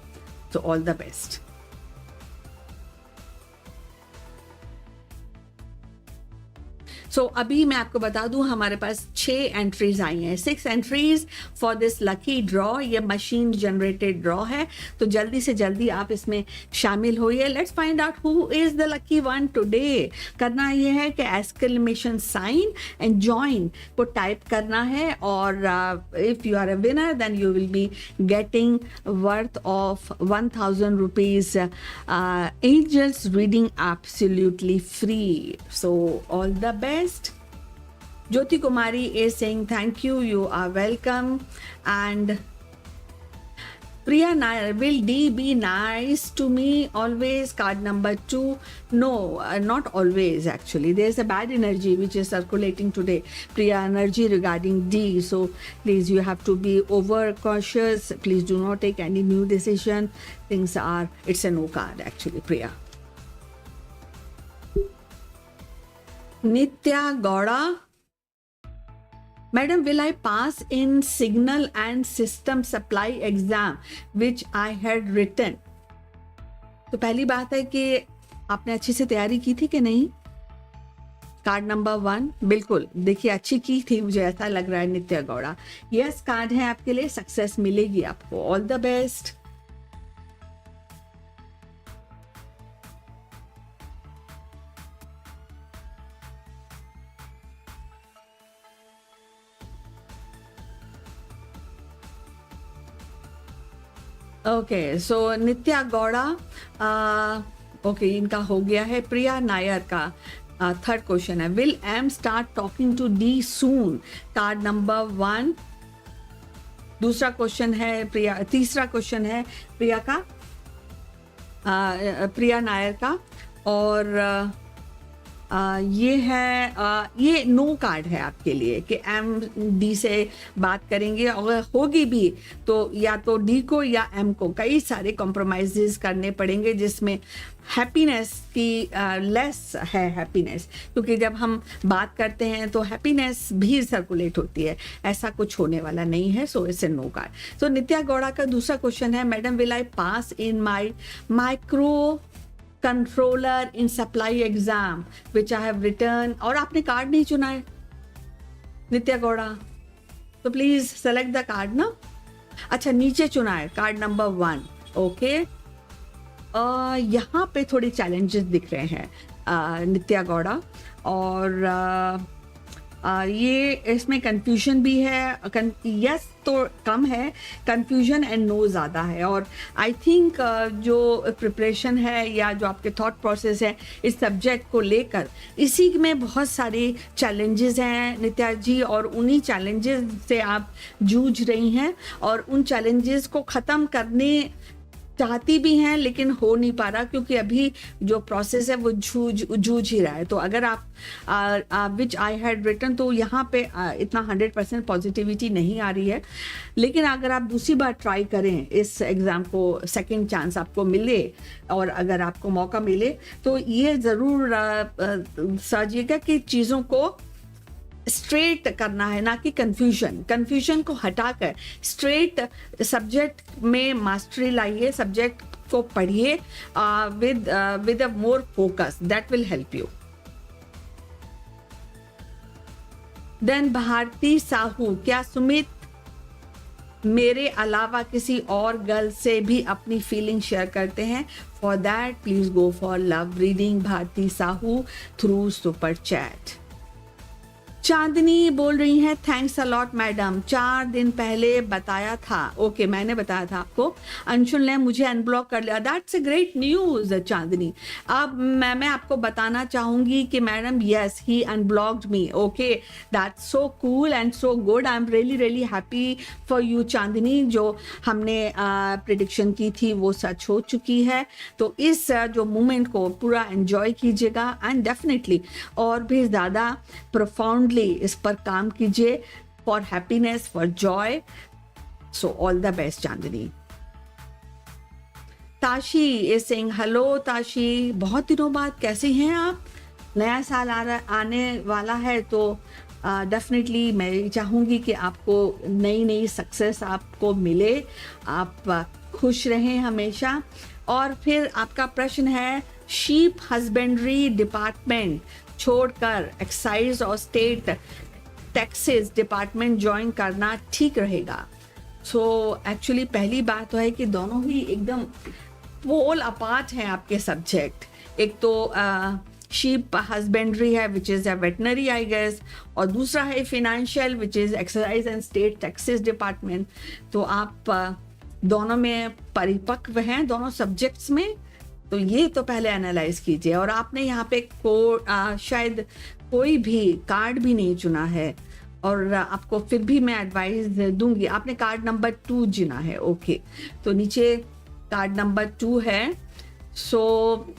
तो ऑल द बेस्ट। सो अभी मैं आपको बता दूं हमारे पास 6 एंट्रीज आई हैं, 6 entries for this lucky draw. ये मशीन जनरेटेड ड्रॉ है, तो जल्दी से जल्दी आप इसमें शामिल होइए। Let's find out who is the lucky one today. करना ये है कि एक्सक्लेमेशन साइन एंड जॉइन को टाइप करना है और if you are a winner then you will be getting worth of 1000 rupees angels reading absolutely free. So all the best. Jyoti Kumari is saying thank you, you are welcome, and Priya Nair, will D be nice to me always? Card number 2. No, not always actually. There's a bad energy which is circulating today. Priya, energy regarding D. So please, you have to be over cautious. Please do not take any new decision. It's a no card actually, Priya. Nitya Gowda. Madam, will I pass in signal and system supply exam which I had written? तो पहली बात है कि आपने अच्छी से तैयारी की थी कि नहीं? कार्ड नंबर 1, बिल्कुल देखिए अच्छी की थी, मुझे ऐसा लग रहा है नित्या गौड़ा। यस, कार्ड है आपके लिए, सक्सेस मिलेगी आपको, all the best. Okay, so Nitya Gowda, okay इनका हो गया है। प्रिया नायर का थर्ड क्वेश्चन है, will M start talking to D soon? Card number 1। दूसरा क्वेश्चन है प्रिया, तीसरा क्वेश्चन है प्रिया का, प्रिया नायर का, और ये है ये नो कार्ड है आपके लिए कि एम डी से बात करेंगे, अगर होगी भी तो या तो डी को या एम को कई सारे कॉम्प्रोमाइजेस करने पड़ेंगे, जिसमें हैप्पीनेस की लेस है हैप्पीनेस, क्योंकि जब हम बात करते हैं तो हैप्पीनेस भी सर्कुलेट होती है, ऐसा कुछ होने वाला नहीं है। So it's a no card. So Nitya Gowda का दूसरा क्वेश्चन है, madam will I pass in my microcontroller in supply exam which I have return? और आपने कार्ड नहीं चुना है नित्या गौड़ा, तो प्लीज सेलेक्ट द कार्ड ना। अच्छा, नीचे चुना है कार्ड नंबर 1। ओके, यहाँ पे थोड़े चैलेंजेस दिख रहे हैं नित्या गौड़ा, और ये इसमें कंफ्यूजन भी है। यस तो कम है, कंफ्यूजन एंड नो ज़्यादा है, और आई थिंक जो प्रिपरेशन है या जो आपके थॉट प्रोसेस है इस सब्जेक्ट को लेकर, इसी में बहुत सारे चैलेंजेस हैं नित्या जी, और उन्हीं चैलेंजेस से आप जूझ रही हैं, और उन चैलेंजेस को ख़त्म करने चाहती भी हैं लेकिन हो नहीं पा रहा, क्योंकि अभी जो प्रोसेस है वो जूझ ही रहा है। तो अगर आप विच आई हैड रिटन, तो यहाँ पे इतना 100% पॉजिटिविटी नहीं आ रही है, लेकिन अगर आप दूसरी बार ट्राई करें इस एग्ज़ाम को, सेकंड चांस आपको मिले और अगर आपको मौका मिले, तो ये ज़रूर समझिएगा कि चीज़ों को स्ट्रेट करना है, ना कि कंफ्यूजन को हटाकर स्ट्रेट सब्जेक्ट में मास्टरी लाइए, सब्जेक्ट को पढ़िए with a more focus, that will help you. Then Bharti Sahu, क्या सुमित मेरे अलावा किसी और गर्ल से भी अपनी फीलिंग शेयर करते हैं? For that please go for love reading Bharti Sahu through super chat. Chandni बोल रही हैं, थैंक्स अ लॉट मैडम, 4 दिन पहले बताया था। ओके, मैंने बताया था आपको, अंशुल ने मुझे अनब्लॉक कर लिया। That's a great news Chandni. अब मैं आपको बताना चाहूँगी कि madam yes he unblocked me. Okay, that's so cool and so good, I am really happy for you Chandni. जो हमने प्रिडिक्शन की थी वो सच हो चुकी है, तो इस जो मोमेंट को पूरा एंजॉय कीजिएगा, एंड डेफिनेटली और भी ज़्यादा प्रोफाउंड इस पर काम कीजिए, for happiness, for Joy. So all the best Chandni. Tashi is saying hello. Tashi, बहुत दिनों बाद कैसे हैं आप? नया साल आने वाला है, तो डेफिनेटली मैं चाहूँगी कि आपको नई सक्सेस आपको मिले, आप खुश रहें हमेशा। और फिर आपका प्रश्न है, शीप हस्बेंड्री डिपार्टमेंट छोड़कर एक्साइज और स्टेट टैक्सेस डिपार्टमेंट ज्वाइन करना ठीक रहेगा? सो एक्चुअली पहली बात तो है कि दोनों ही एकदम पोल अपार्ट हैं आपके सब्जेक्ट। एक तो शीप हस्बेंड्री है which is a veterinary I guess, और दूसरा है financial which is excise and state taxes department. तो आप दोनों में परिपक्व हैं, दोनों सब्जेक्ट्स में, तो ये तो पहले एनालाइज कीजिए। और आपने यहाँ पे शायद कोई भी कार्ड भी नहीं चुना है, और आपको फिर भी मैं एडवाइस दूंगी। आपने कार्ड नंबर 2 चुना है, ओके। तो नीचे कार्ड नंबर 2 है। सो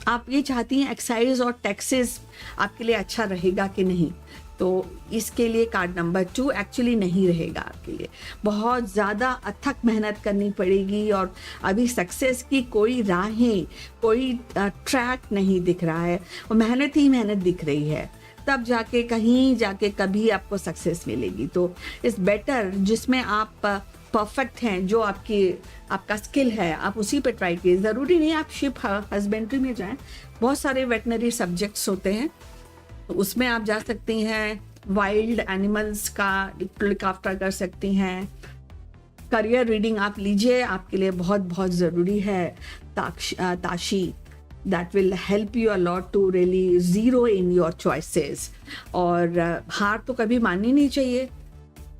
आप ये चाहती हैं एक्साइज और टैक्सेस आपके लिए अच्छा रहेगा कि नहीं, तो इसके लिए कार्ड नंबर 2 एक्चुअली नहीं रहेगा आपके लिए। बहुत ज़्यादा अथक मेहनत करनी पड़ेगी और अभी सक्सेस की कोई राहें, कोई ट्रैक नहीं दिख रहा है, और मेहनत ही मेहनत दिख रही है, तब जाके कहीं जाके कभी आपको सक्सेस मिलेगी। तो इट्स बेटर जिसमें आप परफेक्ट हैं, जो आपका स्किल है, आप उसी पे ट्राई कीजिए। ज़रूरी नहीं आप शिप हस्बेंड्री में जाएं, बहुत सारे वेटनरी सब्जेक्ट्स होते हैं, तो उसमें आप जा सकती हैं। वाइल्ड एनिमल्स का लुक आफ्टर कर सकती हैं। करियर रीडिंग आप लीजिए, आपके लिए बहुत बहुत ज़रूरी है। Tashi that will help you a lot to really zero in your choices. और हार तो कभी माननी नहीं चाहिए,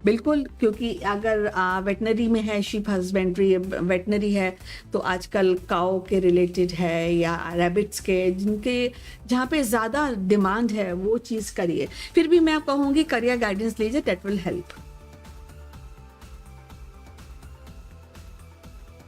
बिल्कुल, क्योंकि अगर वेटनरी में है, शीप हस्बेंड्री वेटनरी है, तो आजकल काओ के रिलेटेड है या रैबिट्स के, जहाँ पे ज़्यादा डिमांड है वो चीज़ करिए। फिर भी मैं कहूँगी करियर गाइडेंस लीजिए, that will help.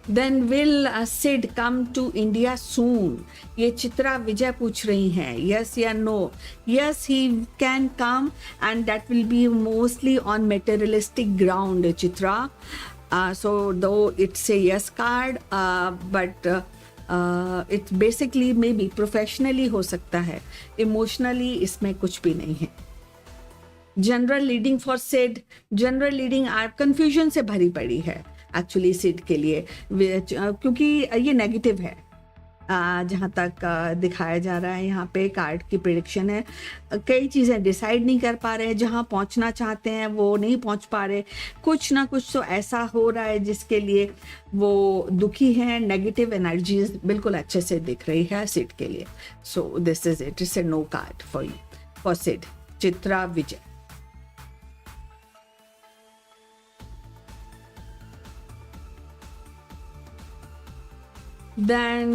Then will Sid come to India soon, ये चित्रा विजय पूछ रही हैं, यस या no. Yes, he can come and that will be mostly on materialistic ground Chitra. So though it's a yes card, but it's basically maybe professionally हो सकता है, emotionally इसमें कुछ भी नहीं है। General reading for Sid, general reading आप confusion से भरी पड़ी है एक्चुअली सिड के लिए, क्योंकि ये नेगेटिव है जहाँ तक दिखाया जा रहा है। यहाँ पे कार्ड की प्रेडिक्शन है, कई चीज़ें डिसाइड नहीं कर पा रहे, जहाँ पहुँचना चाहते हैं वो नहीं पहुँच पा रहे, कुछ ना कुछ तो ऐसा हो रहा है जिसके लिए वो दुखी हैं। नेगेटिव एनर्जीज बिल्कुल अच्छे से दिख रही है सिड के लिए। So this is it, it's a no card for you for Sid, Chitra Vijay. Then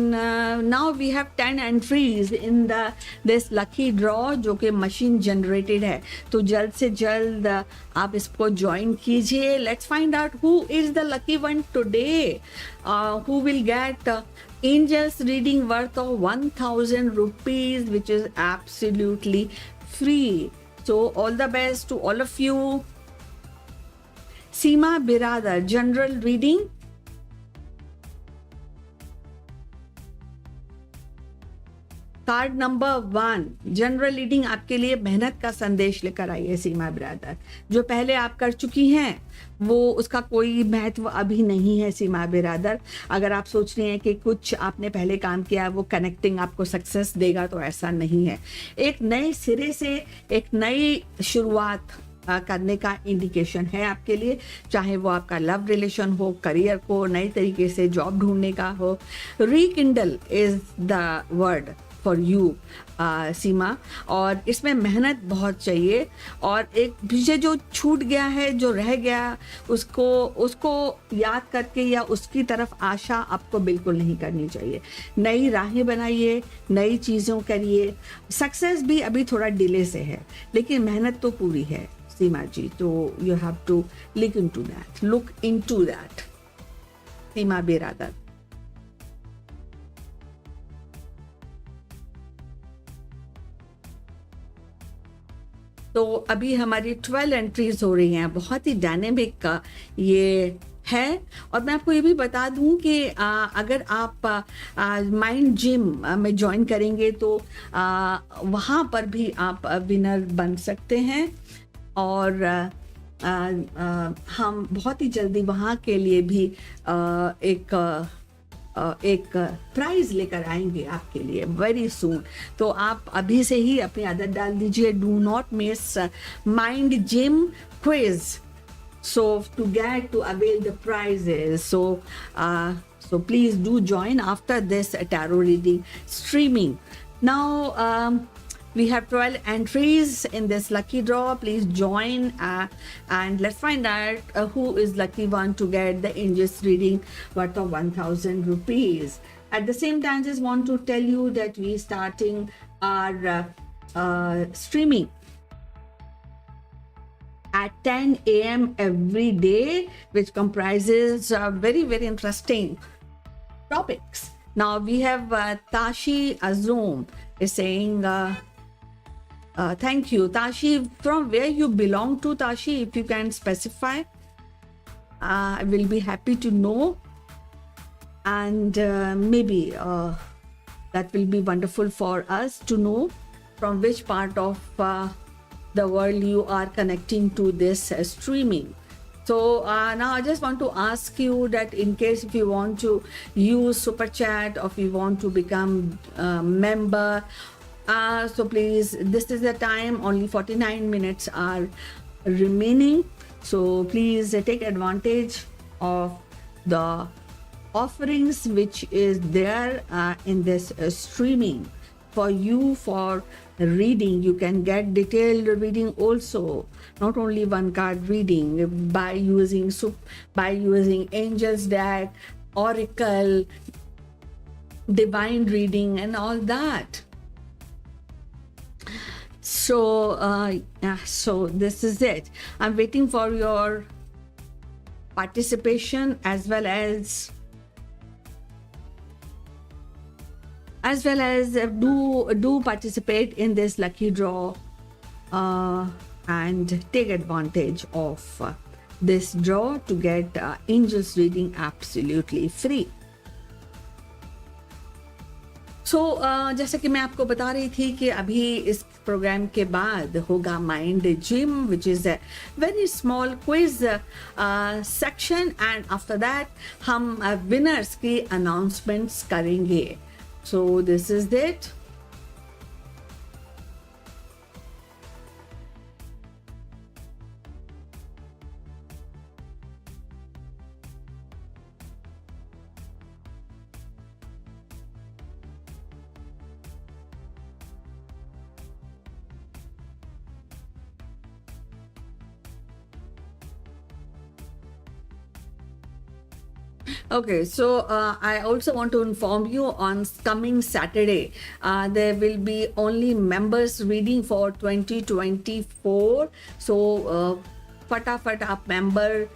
now we have 10 entries in this lucky draw जो कि machine generated है, तो जल्द से जल्द आप इसको join कीजिए। Let's find out who is the lucky one today, who will get angels reading worth of 1000 rupees, which is absolutely free. So all the best to all of you. Seema Biradar, general reading. Card number 1, general reading आपके लिए मेहनत का संदेश लेकर आई है सीमा बिरादर। जो पहले आप कर चुकी हैं वो उसका कोई महत्व अभी नहीं है सीमा बिरादर। अगर आप सोच रही हैं कि कुछ आपने पहले काम किया वो कनेक्टिंग आपको सक्सेस देगा, तो ऐसा नहीं है। एक नए सिरे से एक नई शुरुआत करने का इंडिकेशन है आपके लिए, चाहे वो आपका लव रिलेशन हो, करियर को नए तरीके से जॉब ढूंढने का हो। Rekindle is the word for you Seema, और इसमें मेहनत बहुत चाहिए। और एक पीछे जो छूट गया है, जो रह गया, उसको याद करके या उसकी तरफ आशा आपको बिल्कुल नहीं करनी चाहिए। नई राहें बनाइए, नई चीज़ों करिए। सक्सेस भी अभी थोड़ा डिले से है, लेकिन मेहनत तो पूरी है सीमा जी। तो you have to look into that Seema Biradar. तो अभी हमारी 12 एंट्रीज हो रही हैं, बहुत ही डायनेमिक ये है। और मैं आपको ये भी बता दूं कि अगर आप माइंड जिम में ज्वाइन करेंगे तो वहाँ पर भी आप विनर बन सकते हैं। और हम बहुत ही जल्दी वहाँ के लिए भी एक प्राइज लेकर आएंगे आपके लिए वेरी सून। तो आप अभी से ही अपनी आदत डाल दीजिए, do not miss mind gym quiz, so to get to avail the prizes. So please do join after this tarot reading streaming. Now we have 12 entries in this lucky draw. Please join and let's find out who is lucky one to get the angels reading worth of 1000 rupees. At the same time, just want to tell you that we starting our streaming at 10 a.m. every day, which comprises very, very interesting topics. Now we have Tashi Azum is saying, thank you. Tashi, from where you belong to, Tashi, if you can specify, I will be happy to know. And maybe that will be wonderful for us to know from which part of the world you are connecting to this streaming. So now I just want to ask you that in case if you want to use Super Chat or if you want to become a member, so please, this is the time, only 49 minutes are remaining. So please take advantage of the offerings which is there in this streaming for you for reading. You can get detailed reading also, not only one card reading, by using Angel's Deck, Oracle, Divine Reading, and all that. So so this is it. I'm waiting for your participation as well as do participate in this lucky draw and take advantage of this draw to get Angels Reading absolutely free. So जैसा कि मैं आपको बता रही थी कि अभी इस प्रोग्राम के बाद होगा mind gym, which is a very small quiz section, and after that हम winners की announcements करेंगे. So this is it. Okay, so I also want to inform you on coming Saturday, there will be only members reading for 2024. So फटाफट आप member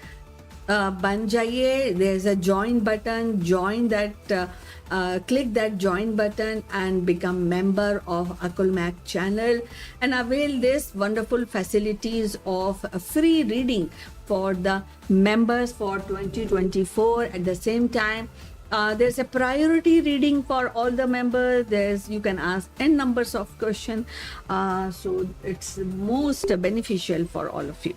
बन जाइए. There's a join button. Join that. Click that join button and become member of Akul Mac channel and avail this wonderful facilities of free reading for the members for 2024. At the same time, there's a priority reading for all the members. You can ask n numbers of questions, so it's most beneficial for all of you.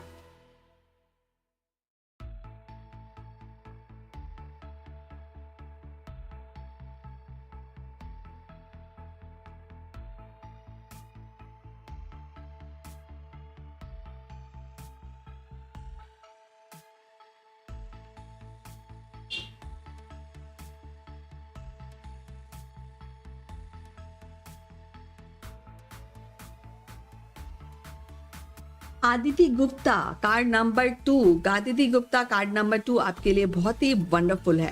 Aditi Gupta card number 2. Aditi Gupta card number 2 आपके लिए बहुत ही wonderful है.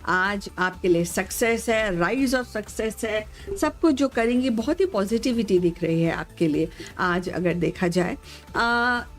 आज आपके लिए success है, rise of success है. सब कुछ जो करेंगे बहुत ही पॉजिटिविटी दिख रही है आपके लिए आज. अगर देखा जाए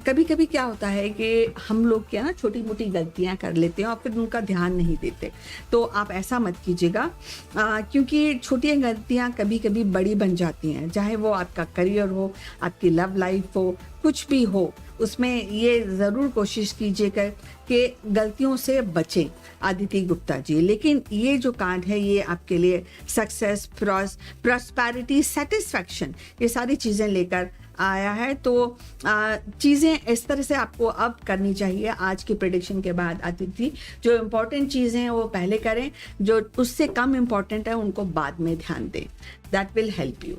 कभी कभी क्या होता है कि हम लोग क्या ना छोटी मोटी गलतियां कर लेते हैं और फिर उनका ध्यान नहीं देते. तो आप ऐसा मत कीजिएगा, क्योंकि छोटी गलतियां कभी कभी बड़ी बन जाती हैं. चाहे वो आपका करियर हो, आपकी लव लाइफ हो, कुछ भी हो, उसमें ये ज़रूर कोशिश कीजिएगा कि गलतियों से बचें आदिति गुप्ता जी. लेकिन ये जो कार्ड है ये आपके लिए सक्सेस, प्रॉस्पेरिटी, सेटिस्फैक्शन, ये सारी चीज़ें लेकर आया है. तो चीज़ें इस तरह से आपको अब करनी चाहिए आज की प्रेडिक्शन के बाद. आदिति, जो इम्पोर्टेंट चीज़ें हैं वो पहले करें, जो उससे कम इम्पोर्टेंट है उनको बाद में ध्यान दें. That will help you.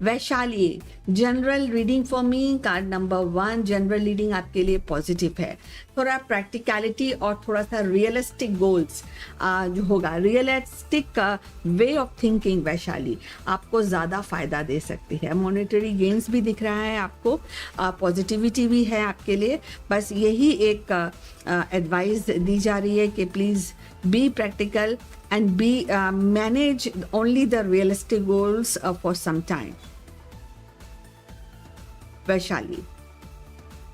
Vaishali, general reading for me card number 1. General reading आपके लिए पॉजिटिव है. थोड़ा प्रैक्टिकलिटी और थोड़ा सा रियलिस्टिक गोल्स जो होगा, realistic way of thinking Vaishali आपको ज़्यादा फ़ायदा दे सकती है. मॉनेटरी गेन्स भी दिख रहा है आपको, पॉजिटिविटी भी है आपके लिए. बस यही एक एडवाइस दी जा रही है कि please be practical and manage only the realistic goals for some time. Vaishali,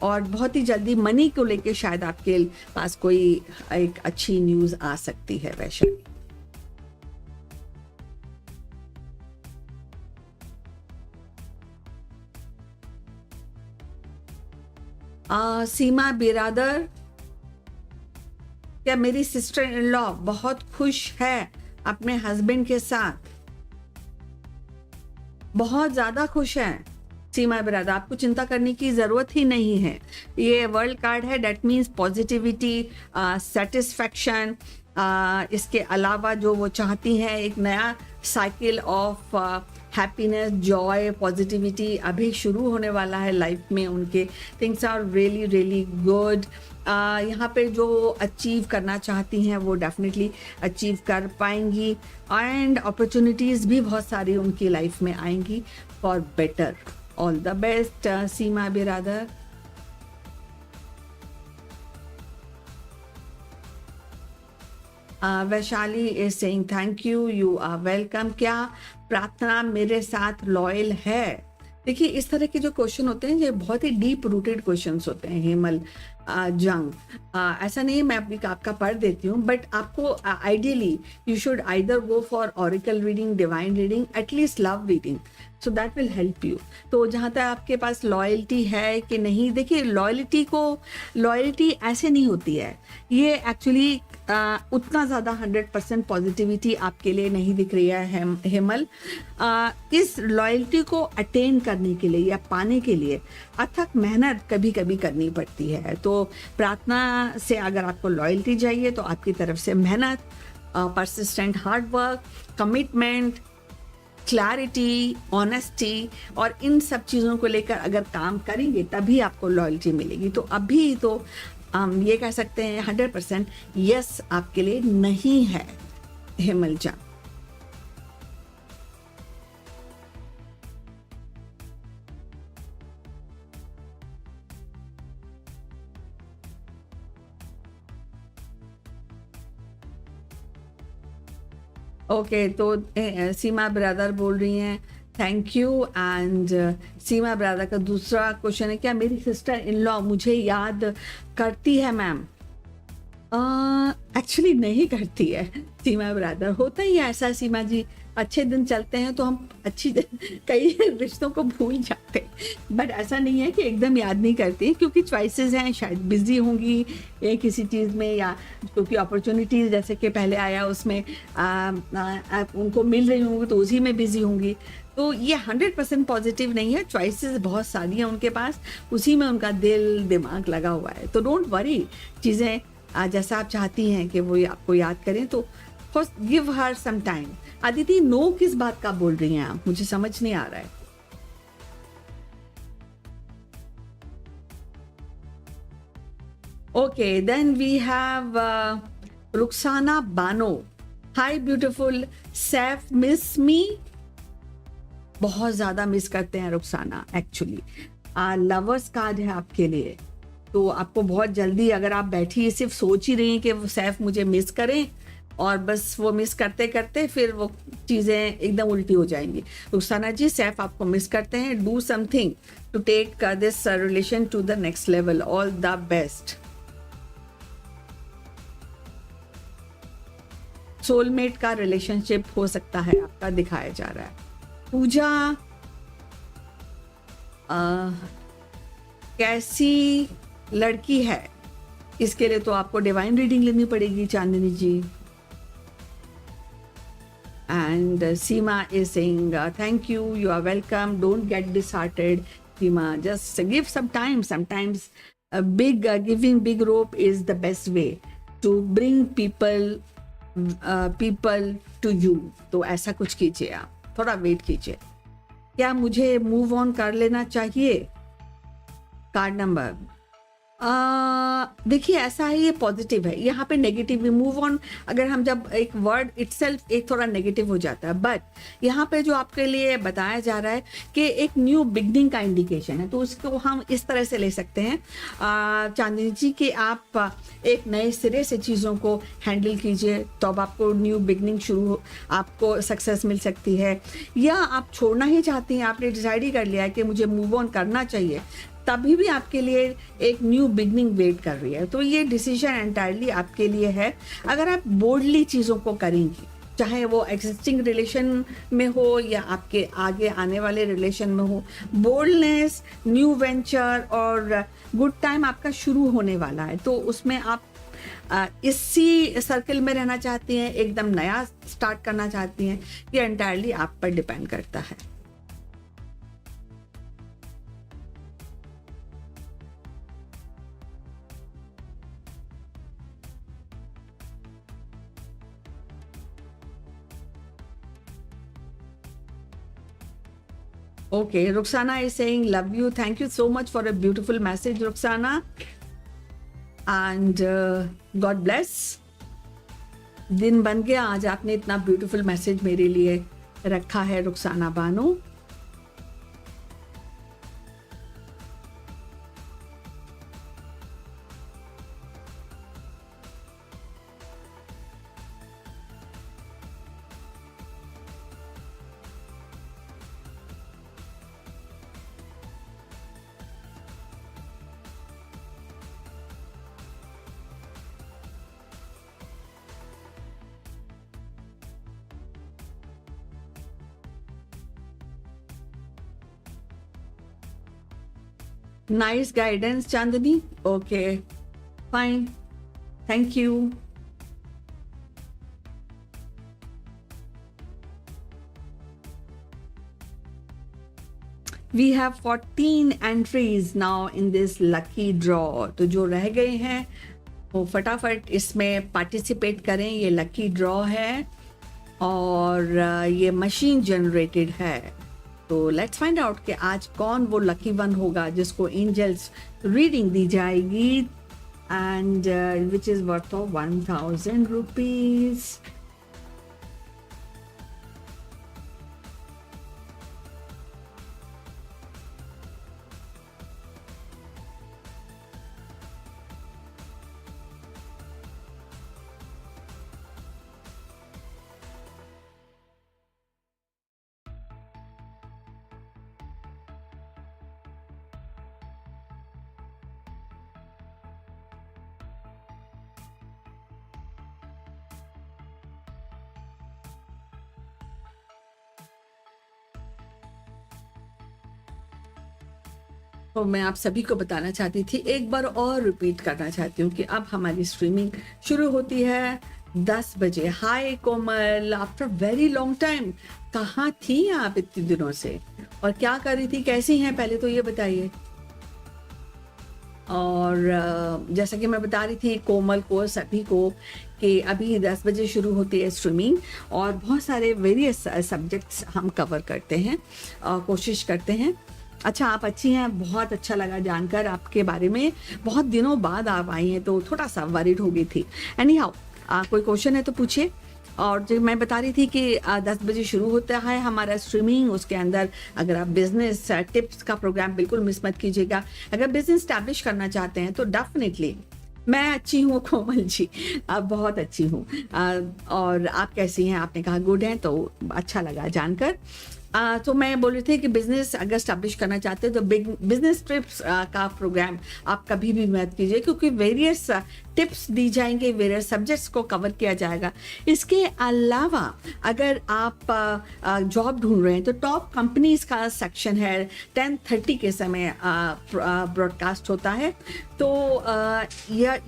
और बहुत ही जल्दी मनी को लेके शायद आपके पास कोई एक अच्छी न्यूज़ आ सकती है वैशाली। सीमा बिरादर, क्या मेरी सिस्टर इन लॉ बहुत खुश है अपने हस्बैंड के साथ? बहुत ज़्यादा खुश है सीमा बिरादर, आपको चिंता करने की ज़रूरत ही नहीं है। ये वर्ल्ड कार्ड है, डेट मीन्स पॉजिटिविटी, सेटिस्फैक्शन। इसके अलावा जो वो चाहती हैं एक नया cycle of happiness, joy, positivity अभी शुरू होने वाला है लाइफ में उनके। Things are really really good. यहाँ पे जो अचीव करना चाहती हैं वो डेफिनेटली अचीव कर पाएंगी, एंड अपॉर्चुनिटीज़ भी बहुत सारी उनकी लाइफ में आएंगी for better. All the best Seema Biradar. Vaishali is saying thank you, you are welcome. क्या प्रार्थना मेरे साथ लॉयल है? देखिए, इस तरह के जो क्वेश्चन होते हैं ये बहुत ही डीप रूटेड क्वेश्चंस होते हैं हेमल जंग। ऐसा नहीं है, मैं अपनी आपका पढ़ देती हूँ, बट आपको ideally you should either go for oracle reading, divine reading, at least love reading, so that will help you. तो जहाँ तक आपके पास लॉयल्टी है कि नहीं, देखिए लॉयल्टी ऐसे नहीं होती है, ये एक्चुअली उतना ज़्यादा 100% पॉजिटिविटी आपके लिए नहीं दिख रही है हेमल। इस लॉयल्टी को अटेन करने के लिए या पाने के लिए अथक मेहनत कभी कभी करनी पड़ती है। तो प्रार्थना से अगर आपको लॉयल्टी चाहिए तो आपकी तरफ से मेहनत, persistent hard work, commitment, clarity, honesty और इन सब चीज़ों को लेकर अगर काम करेंगे तभी आपको लॉयल्टी मिलेगी। तो अभी तो हम ये कह सकते हैं 100% यस आपके लिए नहीं है हेमल जान। ओके, तो सीमा ब्रदर बोल रही हैं thank you. And Seema brother का दूसरा क्वेश्चन है, क्या मेरी सिस्टर इन लॉ मुझे याद करती है मैम? एक्चुअली नहीं करती है सीमा ब्रदर, होता ही है ऐसा सीमा जी, अच्छे दिन चलते हैं तो हम कई रिश्तों को भूल जाते हैं, बट ऐसा नहीं है कि एकदम याद नहीं करती, क्योंकि चॉइसेस हैं, शायद बिजी होंगी किसी चीज़ में, या क्योंकि अपॉर्चुनिटीज़ जैसे कि पहले आया उसमें उनको मिल रही होंगी तो उसी में बिजी होंगी। तो ये 100% पॉजिटिव नहीं है, चॉइसेस बहुत सारी हैं उनके पास, उसी में उनका दिल दिमाग लगा हुआ है। तो डोंट वरी, चीज़ें जैसा आप चाहती हैं कि वो आपको याद करें, तो first give her some time. Aditi, no किस बात का बोल रही हैं आप? मुझे समझ नहीं आ रहा है। Okay, then we have Rukhsana Bano. Hi beautiful Saif, miss me? बहुत ज़्यादा मिस करते हैं रुखसाना एक्चुअली। लवर्स कार्ड है आपके लिए, तो आपको बहुत जल्दी, अगर आप बैठी सिर्फ सोच ही रही हैं कि वो सैफ मुझे मिस करें, और बस वो मिस करते करते फिर वो चीज़ें एकदम उल्टी हो जाएंगी। रुखसाना जी, सैफ आपको मिस करते हैं। Do something to take this relation to the next level. All the best. Soulmate का रिलेशनशिप हो सकता है आपका, दिखाया जा रहा है। पूजा, कैसी लड़की है? इसके लिए तो आपको डिवाइन रीडिंग लेनी पड़ेगी चांदनी जी। And Seema is saying thank you, you are welcome, don't get disheartened Seema, just give some time. Sometimes giving big rope is the best way to bring people to you. तो ऐसा कुछ कीजिए, आप थोड़ा wait कीजिए। क्या मुझे move on कर लेना चाहिए? कार्ड नंबर देखिए ऐसा है, ये पॉजिटिव है, यहाँ पे नेगेटिव भी मूव ऑन। अगर हम जब एक वर्ड इटसेल्फ एक थोड़ा नेगेटिव हो जाता है, बट यहाँ पे जो आपके लिए बताया जा रहा है कि एक न्यू बिगनिंग का इंडिकेशन है, तो उसको हम इस तरह से ले सकते हैं चांदनी जी कि आप एक नए सिरे से चीज़ों को हैंडल कीजिए, तो अब आपको न्यू बिगनिंग आपको सक्सेस मिल सकती है। या आप छोड़ना ही चाहती हैं, आपने डिसाइड ही कर लिया है कि मुझे मूव ऑन करना चाहिए, तभी भी आपके लिए एक न्यू बिगनिंग वेट कर रही है। तो ये डिसीजन एंटायरली आपके लिए है। अगर आप बोल्डली चीज़ों को करेंगी, चाहे वो एग्जिस्टिंग रिलेशन में हो या आपके आगे आने वाले रिलेशन में हो, बोल्डनेस, न्यू वेंचर और गुड टाइम आपका शुरू होने वाला है। तो उसमें आप इसी सर्कल में रहना चाहती हैं, एकदम नया स्टार्ट करना चाहती हैं, ये एंटायरली आप पर डिपेंड करता है। Okay, Ruxana is saying, love you. Thank you so much for a beautiful message, Ruxana. And God bless. दिन बन गया आज, आपने इतना ब्यूटीफुल मैसेज मेरे लिए रखा है Rukhsana Bano. Nice guidance, Chandani. Okay, fine. Thank you. We have 14 entries now in this lucky draw. तो जो रह गए हैं वो फटाफट इसमें पार्टिसिपेट करें। ये लकी ड्रॉ है और ये मशीन जनरेटेड है। तो लेट्स फाइंड आउट कि आज कौन वो लकी वन होगा जिसको एंजल्स रीडिंग दी जाएगी, and which is worth of 1000 rupees. तो मैं आप सभी को बताना चाहती थी, एक बार और रिपीट करना चाहती हूँ कि अब हमारी स्ट्रीमिंग शुरू होती है 10 बजे। हाय कोमल, आफ्टर वेरी लॉन्ग टाइम, कहाँ थी आप इतने दिनों से और क्या कर रही थी, कैसी हैं, पहले तो ये बताइए। और जैसा कि मैं बता रही थी कोमल को, सभी को, कि अभी 10 बजे शुरू होती है स्ट्रीमिंग और बहुत सारे वेरियस सब्जेक्ट्स हम कवर करते हैं, कोशिश करते हैं। अच्छा, आप अच्छी हैं, बहुत अच्छा लगा जानकर आपके बारे में। बहुत दिनों बाद आप आई हैं तो थोड़ा सा वरीड हो गई थी। एनी हाउ, कोई क्वेश्चन है तो पूछिए। और जो मैं बता रही थी कि 10 बजे शुरू होता है हमारा स्ट्रीमिंग, उसके अंदर अगर आप बिजनेस टिप्स का प्रोग्राम बिल्कुल मिस मत कीजिएगा। अगर बिजनेस स्टैब्लिश करना चाहते हैं तो डेफिनेटली मैं अच्छी हूँ कोमल जी, आप बहुत अच्छी हूँ। और आप कैसी हैं, आपने कहा गुड हैं, तो अच्छा लगा जानकर। तो मैं बोल रही थी कि बिजनेस अगर स्टैब्लिश करना चाहते हैं तो बिजनेस ट्रिप्स का प्रोग्राम आप कभी भी मत कीजिए, क्योंकि वेरियस टिप्स दी जाएंगे, वेरियस सब्जेक्ट्स को कवर किया जाएगा। इसके अलावा अगर आप जॉब ढूंढ रहे हैं तो टॉप कंपनीज का सेक्शन है, 10:30 के समय ब्रॉडकास्ट होता है। तो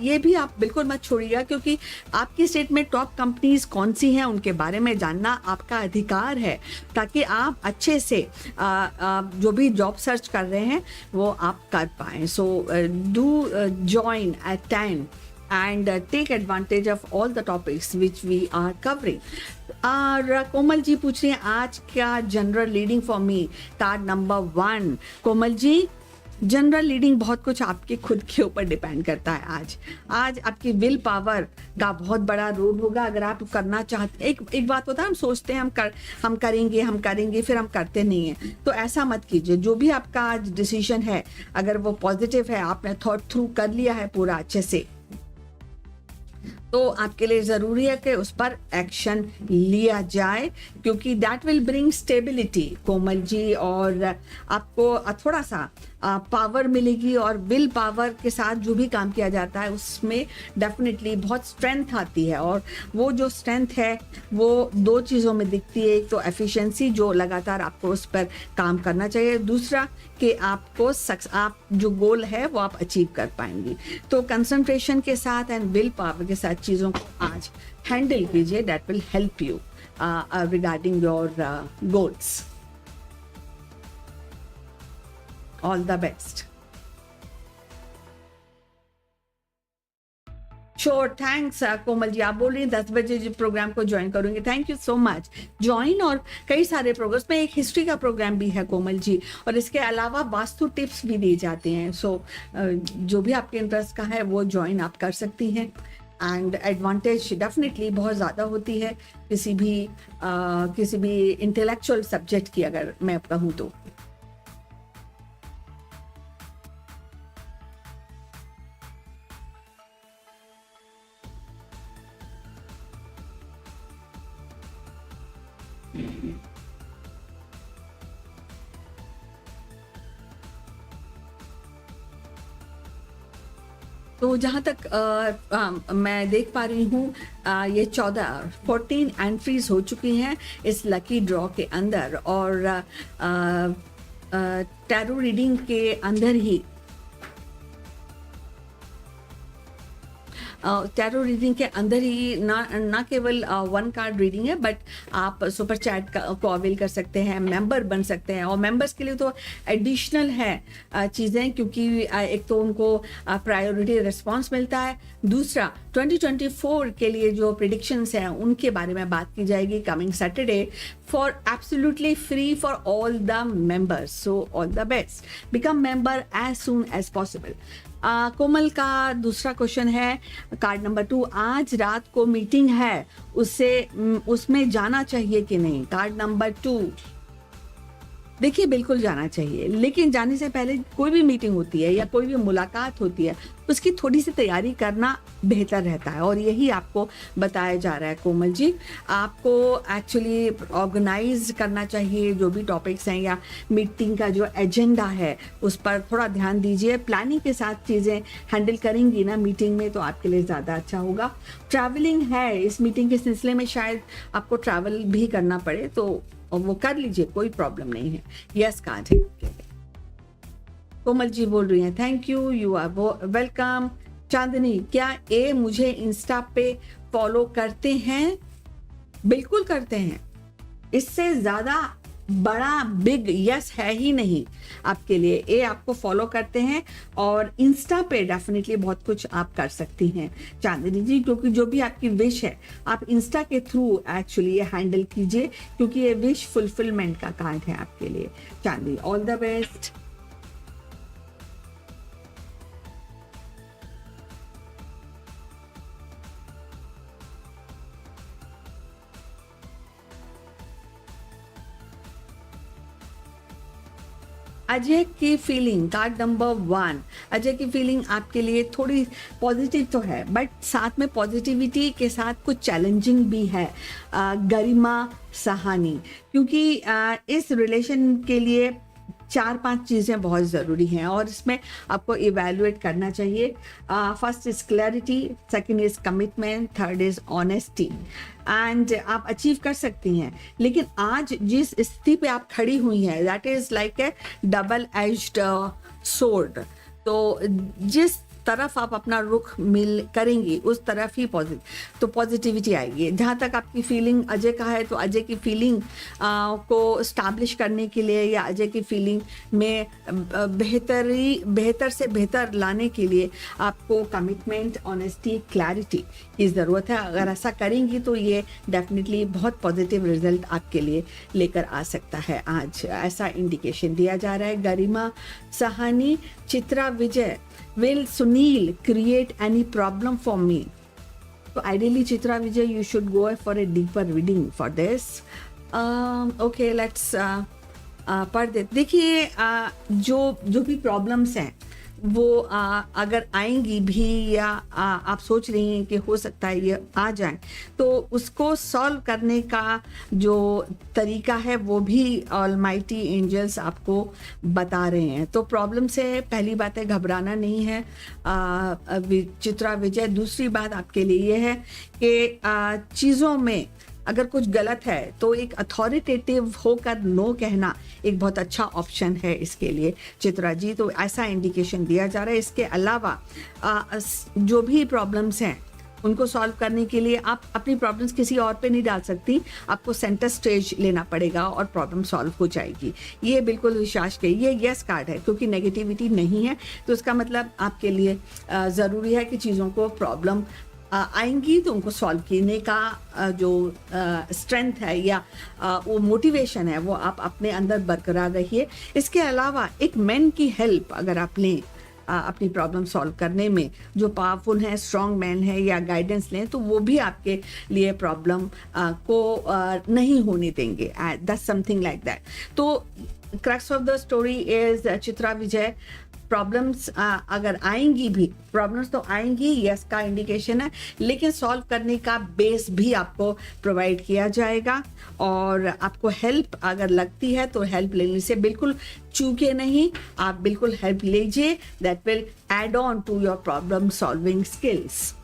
ये भी आप बिल्कुल मत छोड़िएगा, क्योंकि आपकी स्टेट में टॉप कंपनीज कौन सी हैं उनके बारे में जानना आपका अधिकार है, ताकि आप अच्छे से जो भी जॉब सर्च कर रहे हैं वो आप कर पाएँ। So do join at time and take advantage of all the topics which we are covering. और कोमल जी पूछ रही हैं आज क्या general reading for me, card number 1। Komal ji general leading बहुत कुछ आपके खुद के ऊपर डिपेंड करता है। आज आपकी विल पावर का बहुत बड़ा रोल होगा। अगर आप करना चाहते, एक बात होता है, हम सोचते हैं हम करेंगे फिर हम करते नहीं हैं, तो ऐसा मत कीजिए। जो भी आपका आज डिसीजन है, अगर वो पॉजिटिव है, आपने थॉट थ्रू कर लिया है पूरा अच्छे से, तो आपके लिए ज़रूरी है कि उस पर एक्शन लिया जाए, क्योंकि that will bring stability Komal ji, और आपको थोड़ा सा पावर मिलेगी, और विल पावर के साथ जो भी काम किया जाता है उसमें डेफिनेटली बहुत स्ट्रेंथ आती है। और वो जो स्ट्रेंथ है वो दो चीज़ों में दिखती है। एक तो एफिशिएंसी, जो लगातार आपको उस पर काम करना चाहिए, दूसरा कि आपको आप जो गोल है वो आप अचीव कर पाएंगी। तो कंसंट्रेशन के साथ एंड विल पावर के साथ चीज़ों को आज हैंडल कीजिए, that will help you regarding your goals. All the best. Sure, thanks Komal ji. आप बोल रही हैं 10 बजे जो प्रोग्राम को ज्वाइन करूंगी, thank you so much. Join, और कई सारे प्रोग्राम्स में एक हिस्ट्री का प्रोग्राम भी है कोमल जी, और इसके अलावा वास्तु टिप्स भी दिए जाते हैं। सो जो भी आपके इंटरेस्ट का है वो ज्वाइन आप कर सकती हैं, एंड एडवांटेज डेफिनेटली बहुत ज़्यादा होती है किसी भी इंटेलेक्चुअल सब्जेक्ट की, अगर मैं कहूँ तो। तो जहाँ तक मैं देख पा रही हूँ, ये 14 एंट्रीज हो चुकी हैं इस लकी ड्रॉ के अंदर, और टैरो रीडिंग के अंदर ही टैरो रीडिंग के अंदर ही ना केवल 1 कार्ड रीडिंग है, बट आप सुपर चैट को अवेल कर सकते हैं, मेंबर बन सकते हैं। और मेंबर्स के लिए तो एडिशनल है चीज़ें, क्योंकि एक तो उनको प्रायोरिटी रिस्पांस मिलता है, दूसरा 2024 के लिए जो प्रिडिक्शंस हैं उनके बारे में बात की जाएगी coming Saturday, for absolutely free for all the members. So all the best, become member as soon as possible. Komal का दूसरा क्वेश्चन है, कार्ड नंबर 2, आज रात को मीटिंग है, उसमें जाना चाहिए कि नहीं? कार्ड नंबर 2, देखिए बिल्कुल जाना चाहिए, लेकिन जाने से पहले कोई भी मीटिंग होती है या कोई भी मुलाकात होती है, उसकी थोड़ी सी तैयारी करना बेहतर रहता है, और यही आपको बताया जा रहा है कोमल जी। आपको एक्चुअली ऑर्गेनाइज करना चाहिए जो भी टॉपिक्स हैं, या मीटिंग का जो एजेंडा है उस पर थोड़ा ध्यान दीजिए। प्लानिंग के साथ चीज़ें हैंडल करेंगी ना मीटिंग में, तो आपके लिए ज़्यादा अच्छा होगा। ट्रैवलिंग है इस मीटिंग के सिलसिले में, शायद आपको ट्रैवल भी करना पड़े, तो और वो कर लीजिए, कोई प्रॉब्लम नहीं है। यस कार्ड है आपके लिए। कोमल जी बोल रही हैं, thank you, you are welcome. Chandni, क्या ए मुझे इंस्टा पे फॉलो करते हैं? बिल्कुल करते हैं, इससे ज़्यादा बड़ा बिग यस है ही नहीं आपके लिए। ए आपको फॉलो करते हैं, और इंस्टा पे डेफिनेटली बहुत कुछ आप कर सकती हैं चांदनी जी, क्योंकि जो भी आपकी विश है आप इंस्टा के थ्रू एक्चुअली ये हैंडल कीजिए, क्योंकि ये विश फुलफिलमेंट का कार्ड है आपके लिए। चांदनी, ऑल द बेस्ट। अजय की फीलिंग, कार्ड नंबर 1, अजय की फीलिंग आपके लिए थोड़ी पॉजिटिव तो है, बट साथ में पॉजिटिविटी के साथ कुछ चैलेंजिंग भी है। गरिमा सहानी, क्योंकि इस रिलेशन के लिए 4-5 चीज़ें बहुत ज़रूरी हैं, और इसमें आपको इवेलुएट करना चाहिए। First is clarity, second is commitment, third is honesty, and आप अचीव कर सकती हैं। लेकिन आज जिस स्थिति पे आप खड़ी हुई हैं, that is like A double edged sword. तो जिस तरफ आप अपना रुख करेंगी उस तरफ ही पॉजिटिविटी आएगी। जहाँ तक आपकी फीलिंग अजय का है, तो अजय की फीलिंग को इस्टेब्लिश करने के लिए या अजय की फीलिंग में बेहतर से बेहतर लाने के लिए आपको कमिटमेंट, ऑनेस्टी, क्लैरिटी की ज़रूरत है। अगर ऐसा करेंगी तो ये डेफिनेटली बहुत पॉजिटिव रिजल्ट आपके लिए लेकर आ सकता है। आज ऐसा इंडिकेशन दिया जा रहा है। गरिमा सहानी, चित्रा विजय, will Sunil create any problem for me? So ideally, Chitra Vijay, you should go for a deeper reading for this. Okay, let's पढ़ दे। देखिए जो भी प्रॉब्लम्स हैं वो अगर आएंगी भी या आप सोच रही हैं कि हो सकता है ये आ जाए, तो उसको सॉल्व करने का जो तरीका है वो भी ऑलमाइटी एंजल्स आपको बता रहे हैं। तो प्रॉब्लम से पहली बात है घबराना नहीं है चित्रा विजय। दूसरी बात आपके लिए ये है कि चीज़ों में अगर कुछ गलत है तो एक अथॉरिटेटिव होकर नो कहना एक बहुत अच्छा ऑप्शन है इसके लिए चित्रा जी। तो ऐसा इंडिकेशन दिया जा रहा है। इसके अलावा जो भी प्रॉब्लम्स हैं उनको सॉल्व करने के लिए आप अपनी प्रॉब्लम्स किसी और पे नहीं डाल सकती, आपको सेंटर स्टेज लेना पड़ेगा और प्रॉब्लम सॉल्व हो जाएगी। ये बिल्कुल विश्वास के ये यस कार्ड है, क्योंकि नेगेटिविटी नहीं है। तो इसका मतलब आपके लिए ज़रूरी है कि चीज़ों को प्रॉब्लम आएंगी तो उनको सॉल्व करने का जो स्ट्रेंथ है या वो मोटिवेशन है वो आप अपने अंदर बरकरार रखिए। इसके अलावा एक मैन की हेल्प अगर आप लें अपनी प्रॉब्लम सॉल्व करने में, जो पावरफुल है, स्ट्रॉन्ग मैन है, या गाइडेंस लें, तो वो भी आपके लिए प्रॉब्लम को नहीं होने देंगे। That's something like that. तो crux of the story is Chitra Vijay, problems अगर आएंगी भी, प्रॉब्लम्स तो आएंगी, यस का इंडिकेशन है, लेकिन सॉल्व करने का बेस भी आपको प्रोवाइड किया जाएगा। और आपको हेल्प अगर लगती है तो हेल्प लेने से बिल्कुल चूके नहीं, आप बिल्कुल हेल्प लीजिए। That will add on to your problem solving skills.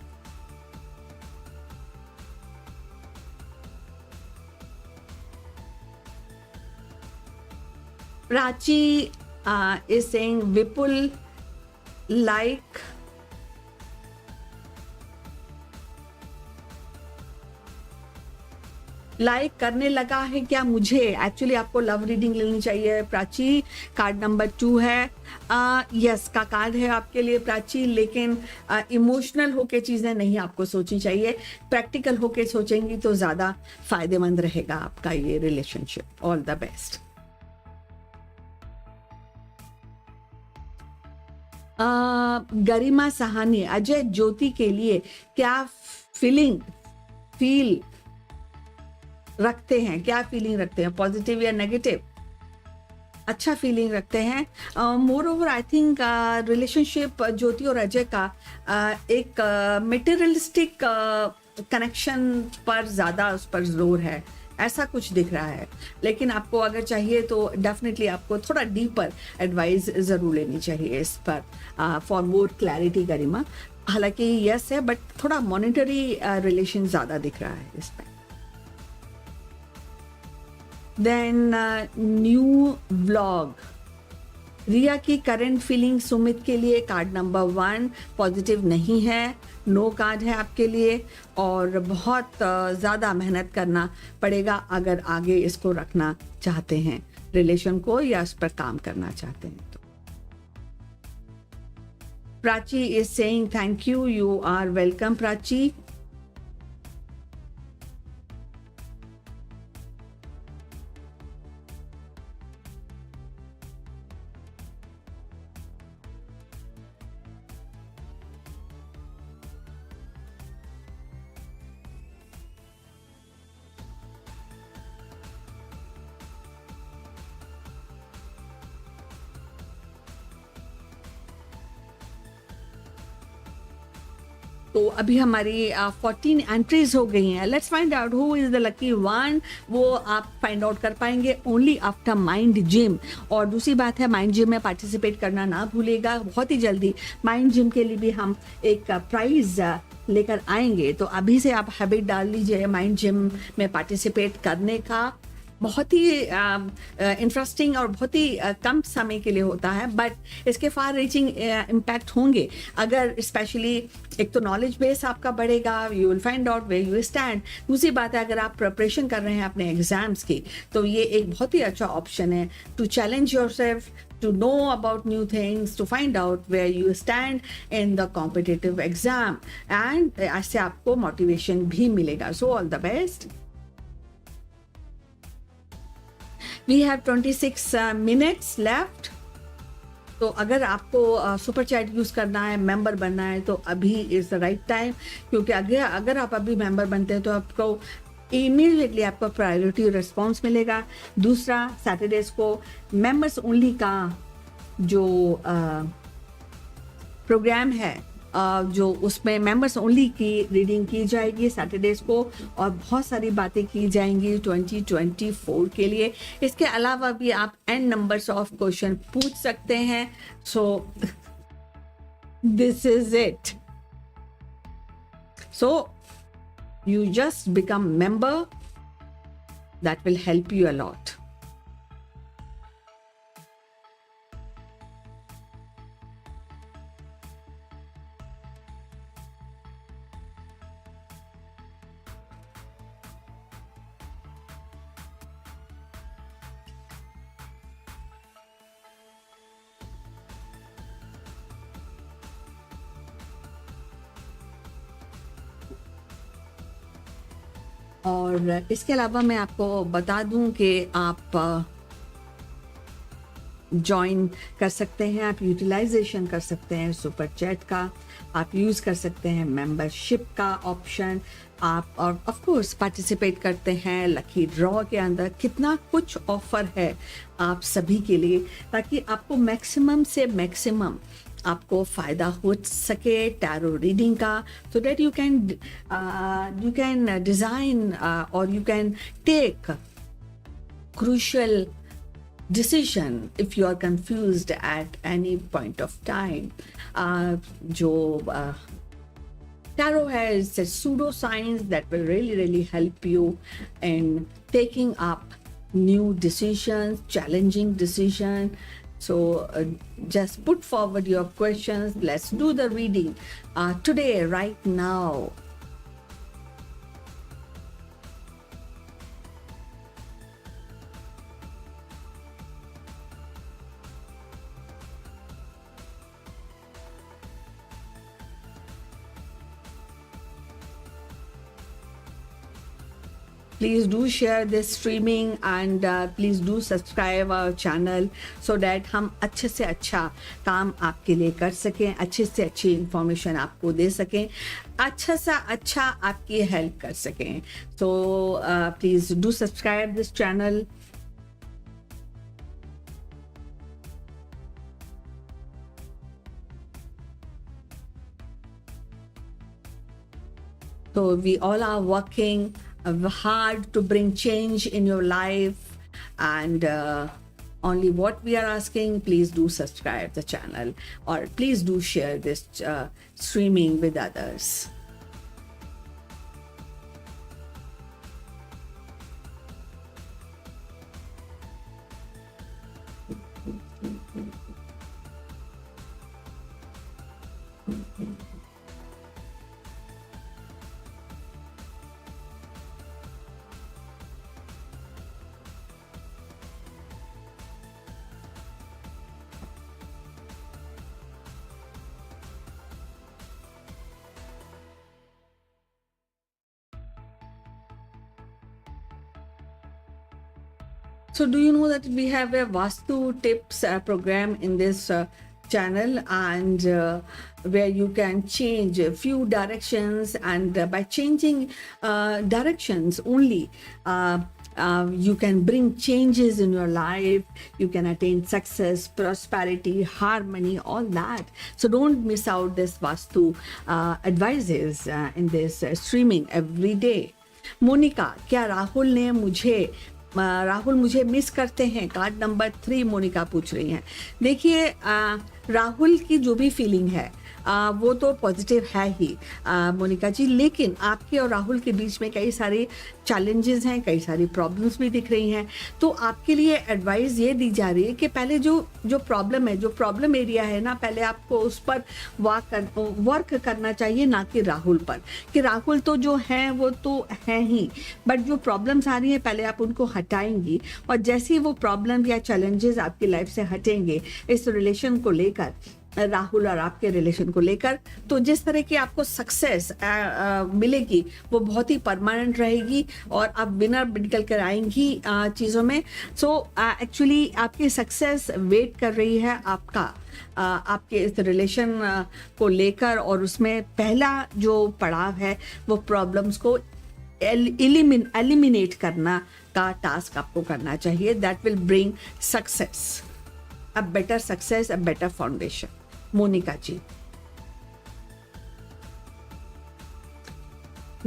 Prachi is saying Vipul like करने लगा है क्या मुझे? एक्चुअली आपको लव रीडिंग लेनी चाहिए प्राची। कार्ड नंबर 2 है। यस का कार्ड है आपके लिए प्राची, लेकिन इमोशनल होके चीज़ें नहीं आपको सोचनी चाहिए, प्रैक्टिकल होके सोचेंगी तो ज़्यादा फायदेमंद रहेगा आपका ये relationship. All the best. Garima Sahani, Ajay Jyoti के लिए क्या फील रखते हैं, क्या फीलिंग रखते हैं, पॉजिटिव या नेगेटिव? अच्छा फीलिंग रखते हैं। Moreover I think relationship Jyoti और अजय का एक मटेरियलिस्टिक कनेक्शन पर ज़्यादा उस पर जोर है, ऐसा कुछ दिख रहा है। लेकिन आपको अगर चाहिए तो डेफिनेटली आपको थोड़ा डीपर एडवाइस ज़रूर लेनी चाहिए इस पर फॉर मोर क्लैरिटी गरिमा। हालांकि यस है, बट थोड़ा मॉनिटरी रिलेशन ज़्यादा दिख रहा है इसमें। देन न्यू व्लॉग, रिया की करंट फीलिंग सुमित के लिए कार्ड नंबर 1 पॉजिटिव नहीं है, नो कार्ड है आपके लिए, और बहुत ज़्यादा मेहनत करना पड़ेगा अगर आगे इसको रखना चाहते हैं रिलेशन को, या उस पर काम करना चाहते हैं तो। Prachi is saying thank you, you are welcome Prachi. तो अभी हमारी 14 एंट्रीज हो गई हैं। Let's find out who is the lucky one. वो आप फाइंड आउट कर पाएंगे ओनली आफ्टर माइंड जिम। और दूसरी बात है, माइंड जिम में पार्टिसिपेट करना ना भूलेगा। बहुत ही जल्दी माइंड जिम के लिए भी हम एक प्राइज लेकर आएंगे, तो अभी से आप हैबिट डाल लीजिए माइंड जिम में पार्टिसिपेट करने का। बहुत ही इंटरेस्टिंग और बहुत ही कम समय के लिए होता है, बट इसके फार रीचिंग इम्पैक्ट होंगे अगर स्पेशली एक तो नॉलेज बेस आपका बढ़ेगा, you will find out where you stand. दूसरी बात है अगर आप प्रिपरेशन कर रहे हैं अपने एग्जाम्स की तो ये एक बहुत ही अच्छा ऑप्शन है to challenge yourself, to know about new things, to find out where you stand in the competitive exam, and ऐसे आपको motivation भी मिलेगा। So all the best. We have 26 minutes left. तो अगर आपको सुपर चैट यूज़ करना है, member बनना है, तो अभी इज़ द राइट टाइम, क्योंकि अगर आप अभी मेंबर बनते हैं तो आपको इमीडिएटली आपको प्रायोरिटी रिस्पॉन्स मिलेगा। दूसरा, सैटरडेज को मेंबर्स ओनली का जो प्रोग्राम है, जो उसमें मेंबर्स ओनली की रीडिंग की जाएगी सैटरडेज को, और बहुत सारी बातें की जाएंगी 2024 के लिए। इसके अलावा भी आप n नंबर्स ऑफ क्वेश्चन पूछ सकते हैं। सो this is it. So you just become member, that will help you a lot. और इसके अलावा मैं आपको बता दूं कि आप ज्वाइन कर सकते हैं, आप यूटिलाइजेशन कर सकते हैं सुपर चैट का, आप यूज़ कर सकते हैं मेंबरशिप का ऑप्शन, आप और ऑफ कोर्स पार्टिसिपेट करते हैं लकी ड्रॉ के अंदर। कितना कुछ ऑफर है आप सभी के लिए, ताकि आपको मैक्सिमम से मैक्सिमम आपको फ़ायदा हो सके टैरो रीडिंग का, so that you can design और you can take crucial decision if you are confused at any point of time. जो tarot has a pseudoscience that will really help you in taking up new decisions, challenging decisions. So just put forward your questions. Let's do the reading today, right now. Please do share this streaming and please do subscribe our channel so that हम अच्छे से अच्छा काम आपके लिए कर सकें, अच्छे से अच्छी इंफॉर्मेशन आपको दे सकें, अच्छा सा अच्छा आपकी हेल्प कर सकें। So please do subscribe this channel. So we all are working hard to bring change in your life, and only what we are asking, please do subscribe the channel, or please do share this streaming with others. So do you know that we have a Vastu tips program in this channel, and where you can change a few directions, and by changing directions only, you can bring changes in your life, you can attain success, prosperity, harmony, all that. So don't miss out this Vastu advices in this streaming every day. Monika, क्या राहुल मुझे miss करते हैं? Card number 3 Monika पूछ रही हैं। देखिए, राहुल की जो भी फीलिंग है वो तो पॉजिटिव है ही मोनिका जी, लेकिन आपके और राहुल के बीच में कई सारे चैलेंजेस हैं, कई सारी प्रॉब्लम्स भी दिख रही हैं। तो आपके लिए एडवाइस ये दी जा रही है कि पहले जो प्रॉब्लम है, जो प्रॉब्लम एरिया है ना, पहले आपको उस पर वर्क करना चाहिए, ना कि राहुल पर। कि राहुल तो जो है वो तो है ही, बट जो प्रॉब्लम्स आ रही हैं पहले आप उनको हटाएंगी, और जैसे ही वो प्रॉब्लम या चैलेंजेस आपकी लाइफ से हटेंगे इस रिलेशन को लेकर, राहुल और आपके रिलेशन को लेकर, तो जिस तरह की आपको सक्सेस मिलेगी वो बहुत ही परमानेंट रहेगी और आप विनर निकल कर आएंगी चीज़ों में। सो एक्चुअली आपकी सक्सेस वेट कर रही है आपके इस रिलेशन को लेकर, और उसमें पहला जो पड़ाव है वो प्रॉब्लम्स को एलिमिनेट करना का टास्क आपको करना चाहिए। That will bring success, a better success, a better foundation. Monika ji,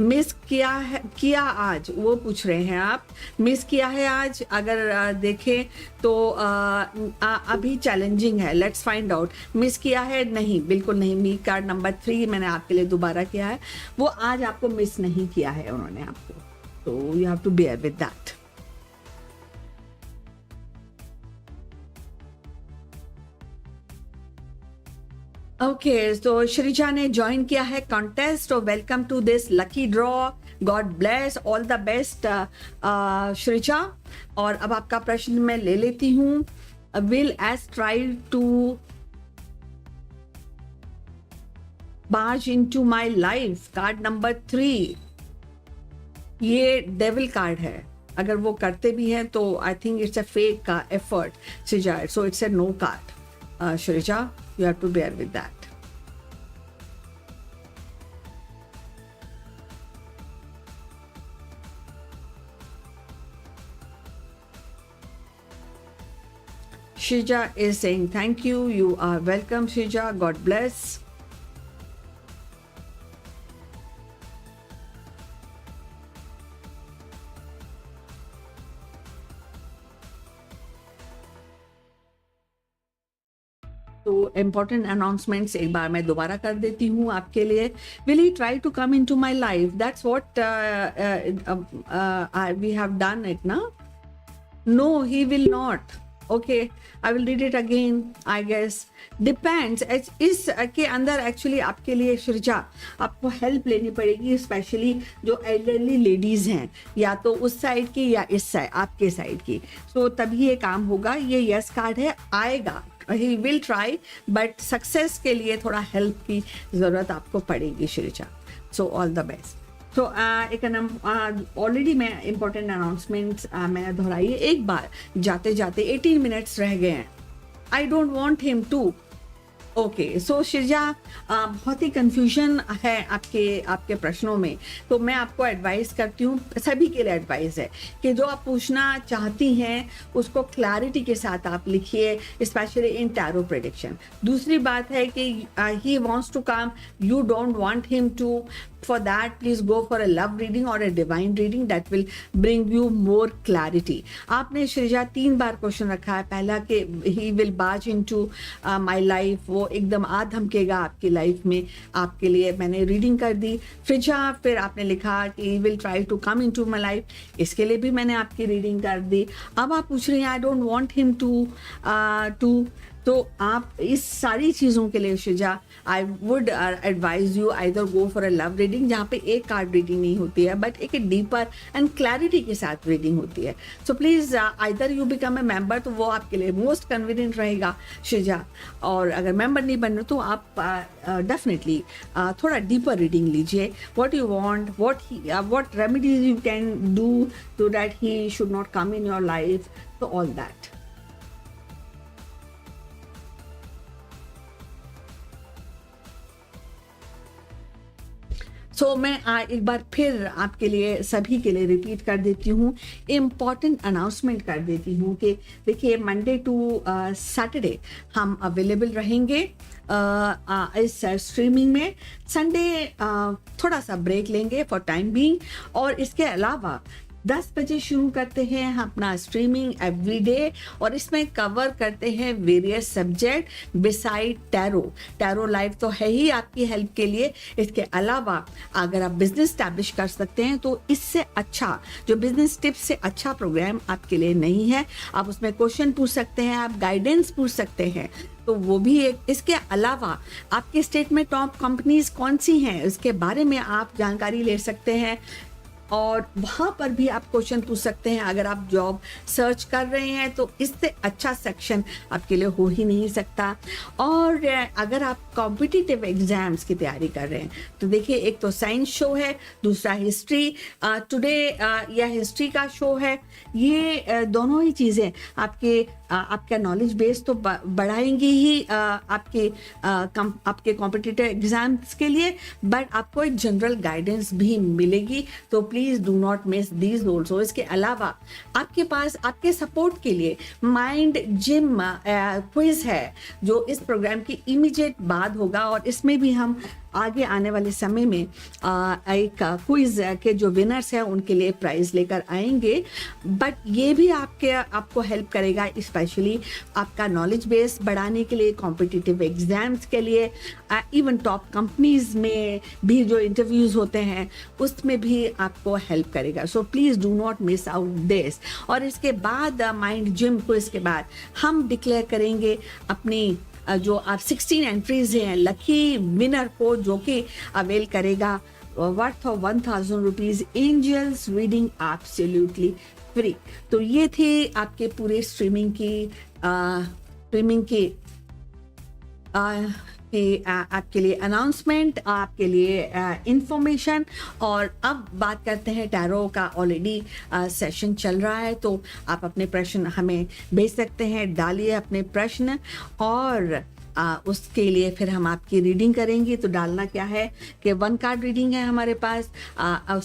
miss किया आज, वो पूछ रहे हैं आप, मिस किया है आज? अगर देखें तो अभी चैलेंजिंग है। लेट्स फाइंड आउट, मिस किया है? नहीं, बिल्कुल नहीं। मी कार्ड नंबर 3 मैंने आपके लिए दोबारा किया है, वो आज आपको मिस नहीं किया है उन्होंने आपको, तो you have to bear with that. Okay, तो श्रीजा ने ज्वाइन किया है कॉन्टेस्ट, और welcome to this lucky draw. God bless, all the best Shreeja. और अब आपका प्रश्न मैं ले लेती हूँ। Will S try to barge into my life, card number 3। ये डेविल कार्ड है, अगर वो करते भी हैं तो I think it's a fake का effort Shrija, so it's a no card Shrija, you have to bear with that. Shija is saying thank you. You are welcome, Shija. God bless. तो इम्पॉर्टेंट अनाउंसमेंट्स एक बार मैं दोबारा कर देती हूँ आपके लिए। Will he try to come into my life, that's what we have done it ना। No, he will not. Okay, I will read it again, I guess depends. इस के अंदर एक्चुअली आपके लिए श्रीजा आपको हेल्प लेनी पड़ेगी, स्पेशली जो एल्डरली लेडीज हैं, या तो उस साइड की या इस साइड आपके साइड की, तो तभी ये काम होगा। ये यस कार्ड है, आएगा, he will try, but success के लिए थोड़ा हेल्प की ज़रूरत आपको पड़ेगी Shreeja. So all the best. तो एक ऑलरेडी मैं इम्पोर्टेंट अनाउंसमेंट्स मैंने दोहराई है एक बार, जाते जाते 18 मिनट्स रह गए हैं। I don't want him to. Okay, so Shrija, बहुत ही कंफ्यूजन है आपके प्रश्नों में, तो मैं आपको एडवाइस करती हूँ, सभी के लिए एडवाइस है कि जो आप पूछना चाहती हैं उसको क्लैरिटी के साथ आप लिखिए, स्पेशली इन टैरो प्रेडिक्शन। दूसरी बात है कि he wants to come, you don't want him to. For that, please go for a love reading or a divine reading that will bring you more clarity. आपने श्रीजा 3 बार question रखा है। पहला कि he will barge into my life, वो एकदम आ धमकेगा आपकी life में, आपके लिए मैंने रीडिंग कर दी। फिर आपने लिखा कि he will try to come into my life, इसके लिए भी मैंने आपकी रीडिंग कर दी। अब आप पूछ रही हैं I don't want him to तो आप इस सारी चीज़ों के लिए Shreeja I would advise you either go for a love reading, जहाँ पे एक कार्ड रीडिंग नहीं होती है बट एक डीपर एंड क्लैरिटी के साथ रीडिंग होती है। So please either you become a member, तो वो आपके लिए मोस्ट कन्वीनियंट रहेगा श्रीजा। और अगर मेंबर नहीं बन रहे तो आप डेफिनेटली थोड़ा डीपर रीडिंग लीजिए। What you want, what remedies you can do so that he should not come in your life, तो ऑल दैट। सो मैं एक बार फिर आपके लिए सभी के लिए रिपीट कर देती हूँ, इम्पॉर्टेंट अनाउंसमेंट कर देती हूँ कि देखिए मंडे टू सैटरडे हम अवेलेबल रहेंगे इस स्ट्रीमिंग में। संडे थोड़ा सा ब्रेक लेंगे फॉर टाइम बीइंग, और इसके अलावा 10 बजे शुरू करते हैं हम अपना स्ट्रीमिंग एवरीडे, और इसमें कवर करते हैं various subject beside tarot. Tarot live तो है ही आपकी हेल्प के लिए, इसके अलावा अगर आप बिजनेस स्टैब्लिश कर सकते हैं तो इससे अच्छा, जो बिजनेस टिप्स से अच्छा प्रोग्राम आपके लिए नहीं है। आप उसमें क्वेश्चन पूछ सकते हैं, आप गाइडेंस पूछ सकते हैं, तो वो भी एक। इसके अलावा आपके स्टेट में टॉप कंपनीज कौन सी हैं इसके बारे में आप जानकारी ले सकते हैं, और वहाँ पर भी आप क्वेश्चन पूछ सकते हैं। अगर आप जॉब सर्च कर रहे हैं तो इससे अच्छा सेक्शन आपके लिए हो ही नहीं सकता। और अगर आप कॉम्पिटिटिव एग्जाम्स की तैयारी कर रहे हैं तो देखिए, एक तो साइंस शो है, दूसरा हिस्ट्री टुडे या हिस्ट्री का शो है। ये दोनों ही चीज़ें आपका नॉलेज बेस तो बढ़ाएंगी ही आपके कॉम्पिटिटिव एग्जाम्स के लिए, बट आपको एक जनरल गाइडेंस भी मिलेगी। तो please do not miss these also. इसके अलावा आपके पास आपके सपोर्ट के लिए माइंड जिम क्विज है, जो इस प्रोग्राम की इमीडिएट बाद होगा, और इसमें भी हम आगे आने वाले समय में एक क्विज के जो विनर्स हैं उनके लिए प्राइज लेकर आएंगे। बट ये भी आपको हेल्प करेगा, स्पेशली आपका नॉलेज बेस बढ़ाने के लिए, कॉम्पिटिटिव एग्जाम्स के लिए, इवन टॉप कंपनीज में भी जो इंटरव्यूज होते हैं उसमें भी आपको हेल्प करेगा। So please do not miss out this. और इसके बाद माइंड जिम क्विज के बाद हम डिक्लेयर करेंगे अपनी जो आप 16 एंट्रीज हैं लकी विनर को, जो कि अवेल करेगा worth of 1000 rupees angels reading absolutely free. तो ये थे आपके पूरे स्ट्रीमिंग की आपके लिए अनाउंसमेंट, आपके लिए इंफॉर्मेशन। और अब बात करते हैं टैरो का। ऑलरेडी सेशन चल रहा है, तो आप अपने प्रश्न हमें भेज सकते हैं, डालिए अपने प्रश्न, और उसके लिए फिर हम आपकी रीडिंग करेंगे। तो डालना क्या है कि 1 कार्ड रीडिंग है हमारे पास,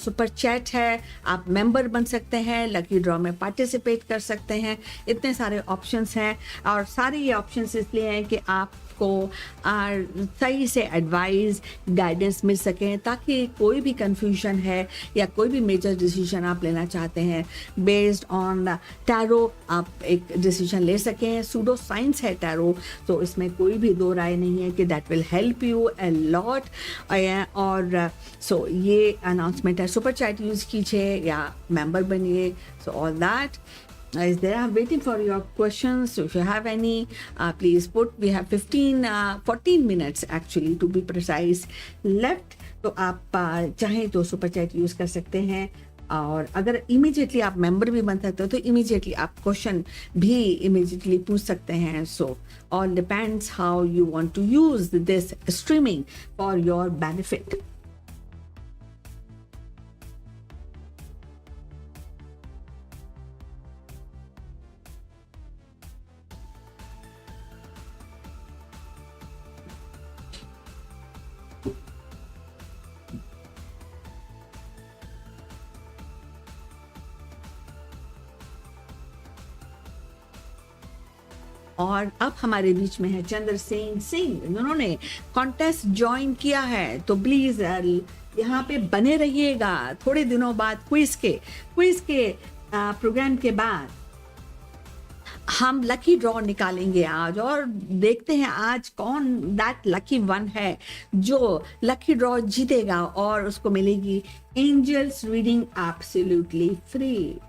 सुपर चैट है, आप मेंबर बन सकते हैं, लकी ड्रॉ में पार्टिसिपेट कर सकते हैं। इतने सारे ऑप्शंस हैं, और सारे ये ऑप्शंस इसलिए हैं कि आपको सही से एडवाइस गाइडेंस मिल सके, ताकि कोई भी कंफ्यूजन है या कोई भी मेजर डिसीजन आप लेना चाहते हैं बेस्ड ऑन टैरो, आप एक डिसीजन ले सकें। सूडो साइंस है टैरो, तो इसमें कोई भी दो राय नहीं है कि that will help you a lot. और सो ये अनाउंसमेंट है, सुपर चैट यूज़ कीजिए या मेंबर बनिए। So all that is there. I'm waiting for your questions. So if you have any, please put. We have 14 minutes actually to be precise left. तो आप चाहें तो सुपर चैट यूज़ कर सकते हैं, और अगर इमीडिएटली आप मेंबर भी बन सकते हो तो इमीडिएटली आप क्वेश्चन भी इमीडिएटली पूछ सकते हैं। So all depends how you want to use this streaming for your benefit. और अब हमारे बीच में है चंद्र सेन सिंह, जिन्होंने कॉन्टेस्ट ज्वाइन किया है। तो प्लीज यहाँ पे बने रहिएगा। थोड़े दिनों बाद क्विज के प्रोग्राम के बाद हम लकी ड्रॉ निकालेंगे आज, और देखते हैं आज कौन दैट लकी वन है जो लकी ड्रॉ जीतेगा, और उसको मिलेगी एंजल्स रीडिंग एब्सोल्युटली फ्री।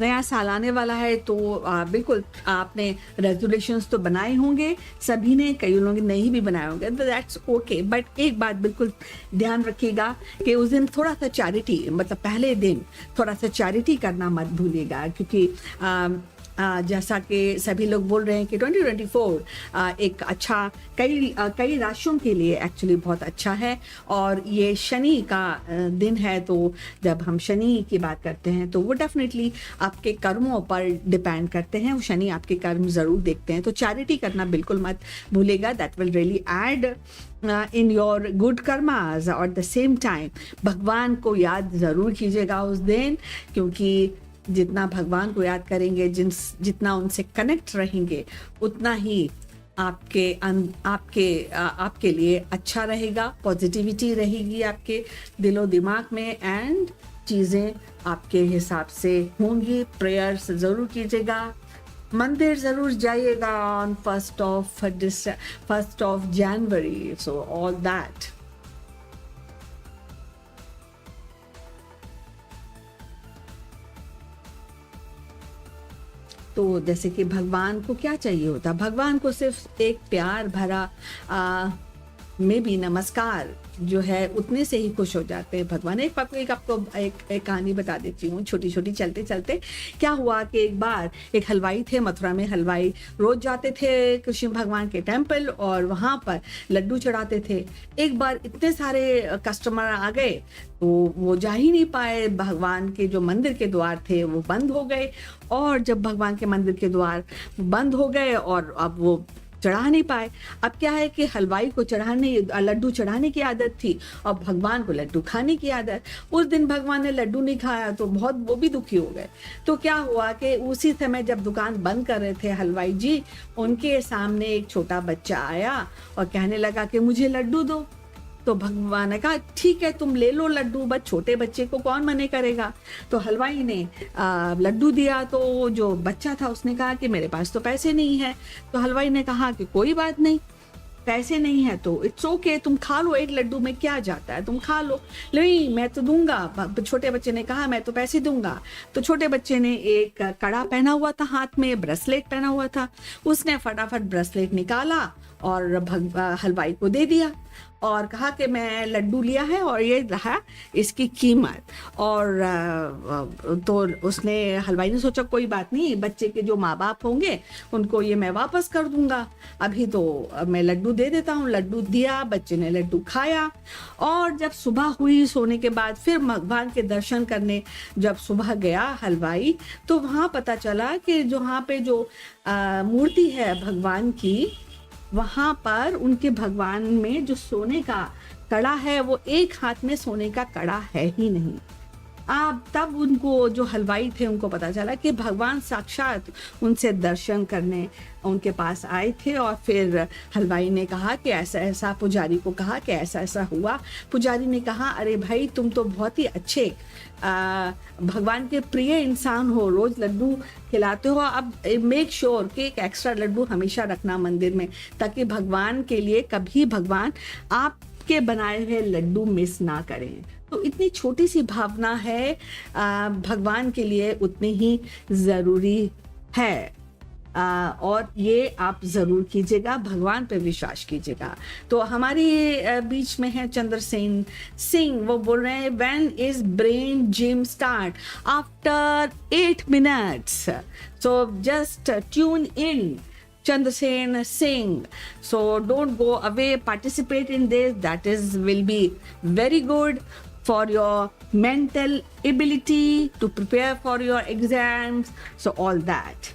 नया साल आने वाला है, तो बिल्कुल आपने रेजोल्यूशंस तो बनाए होंगे सभी ने, कई लोगों ने नहीं भी बनाए होंगे, तो दैट्स ओके। बट एक बात बिल्कुल ध्यान रखिएगा कि उस दिन थोड़ा सा चैरिटी, मतलब पहले दिन थोड़ा सा चैरिटी करना मत भूलिएगा, क्योंकि जैसा कि सभी लोग बोल रहे हैं कि 2024 एक अच्छा कई राशियों के लिए एक्चुअली बहुत अच्छा है। और ये शनि का दिन है, तो जब हम शनि की बात करते हैं तो वो डेफिनेटली आपके कर्मों पर डिपेंड करते हैं। वो शनि आपके कर्म ज़रूर देखते हैं, तो चैरिटी करना बिल्कुल मत भूलेगा। That will really add in your good karmas. और एट द सेम टाइम भगवान को याद ज़रूर कीजिएगा उस दिन, क्योंकि जितना भगवान को याद करेंगे, जितना उनसे कनेक्ट रहेंगे, उतना ही आपके लिए अच्छा रहेगा, पॉजिटिविटी रहेगी आपके दिलो दिमाग में, एंड चीज़ें आपके हिसाब से होंगी। प्रेयर्स ज़रूर कीजिएगा, मंदिर ज़रूर जाइएगा on 1st of January, so all that। तो जैसे कि भगवान को क्या चाहिए होता, भगवान को सिर्फ एक प्यार भरा में भी नमस्कार जो है, उतने से ही खुश हो जाते हैं भगवान। एक कहानी बता देती हूँ, छोटी छोटी चलते चलते। क्या हुआ कि एक बार एक हलवाई थे मथुरा में। हलवाई रोज जाते थे कृष्ण भगवान के टेम्पल और वहाँ पर लड्डू चढ़ाते थे। एक बार इतने सारे कस्टमर आ गए तो वो जा ही नहीं पाए। भगवान के जो मंदिर के द्वार थे वो बंद हो गए, और जब भगवान के मंदिर के द्वार बंद हो गए और अब वो चढ़ा नहीं पाए। अब क्या है कि हलवाई को लड्डू चढ़ाने की आदत थी और भगवान को लड्डू खाने की आदत। उस दिन भगवान ने लड्डू नहीं खाया तो बहुत वो भी दुखी हो गए। तो क्या हुआ कि उसी समय जब दुकान बंद कर रहे थे हलवाई जी, उनके सामने एक छोटा बच्चा आया और कहने लगा कि मुझे लड्डू दो। तो भगवान ने कहा ठीक है तुम ले लो लड्डू, बस छोटे बच्चे को कौन मने करेगा। तो हलवाई ने लड्डू दिया, तो जो बच्चा था उसने कहा कि मेरे पास तो पैसे नहीं है। तो हलवाई ने कहा कि कोई बात नहीं, पैसे नहीं है तो इट्स ओके, तुम खा लो, एक लड्डू में क्या जाता है, तुम खा लो। नहीं मैं तो दूंगा। छोटे बच्चे ने कहा मैं तो पैसे दूंगा। तो छोटे बच्चे ने एक कड़ा पहना हुआ था, हाथ में ब्रेसलेट पहना हुआ था, उसने फटाफट ब्रेसलेट निकाला और हलवाई को दे दिया और कहा कि मैं लड्डू लिया है और ये रहा इसकी कीमत। और तो उसने हलवाई ने सोचा कोई बात नहीं, बच्चे के जो माँ बाप होंगे उनको ये मैं वापस कर दूंगा, अभी तो मैं लड्डू दे देता हूँ। लड्डू दिया, बच्चे ने लड्डू खाया। और जब सुबह हुई सोने के बाद फिर भगवान के दर्शन करने जब सुबह गया हलवाई, तो वहाँ पता चला कि जहाँ पे जो मूर्ति है भगवान की, वहाँ पर उनके भगवान में जो सोने का कड़ा है वो एक हाथ में सोने का कड़ा है ही नहीं। तब उनको जो हलवाई थे उनको पता चला कि भगवान साक्षात उनसे दर्शन करने उनके पास आए थे। और फिर हलवाई ने कहा कि ऐसा ऐसा, पुजारी को कहा कि ऐसा ऐसा हुआ। पुजारी ने कहा अरे भाई तुम तो बहुत ही अच्छे भगवान के प्रिय इंसान हो, रोज लड्डू खिलाते हो, अब मेक श्योर कि एक एक्स्ट्रा लड्डू हमेशा रखना मंदिर में, ताकि भगवान के लिए कभी भगवान आपके बनाए हुए लड्डू मिस ना करें। तो इतनी छोटी सी भावना है, भगवान के लिए उतनी ही ज़रूरी है। और ये आप ज़रूर कीजिएगा, भगवान पे विश्वास कीजिएगा। तो हमारी बीच में है चंद्रसेन सिंह, वो बोल रहे हैं when is brain gym start after 8 minutes, so just tune in Chandrasen Singh. So don't go away, participate in this, that will be very good for your mental ability to prepare for your exams, so all that.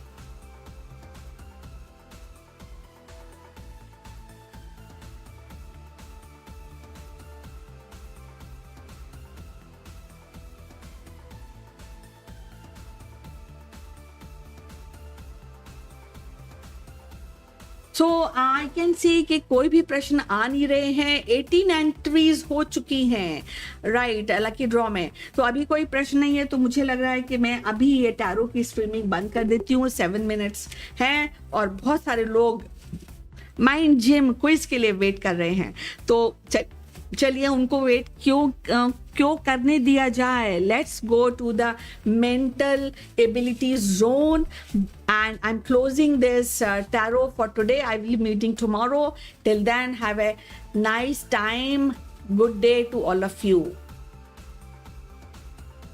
So I can see कि कोई भी प्रश्न आ नहीं रहे हैं। 18 entries हो चुकी हैं राइट लकी ड्रॉ में, तो अभी कोई प्रश्न नहीं है। तो मुझे लग रहा है कि मैं अभी ये टैरो की स्ट्रीमिंग बंद कर देती हूँ। 7 minutes है और बहुत सारे लोग माइंड जिम क्विज के लिए वेट कर रहे हैं, तो चलिए उनको वेट क्यों करने दिया जाए। Let's go to the mental ability zone and I'm closing this tarot for today. I will be meeting tomorrow. Till then, have a nice time. Good day to all of you.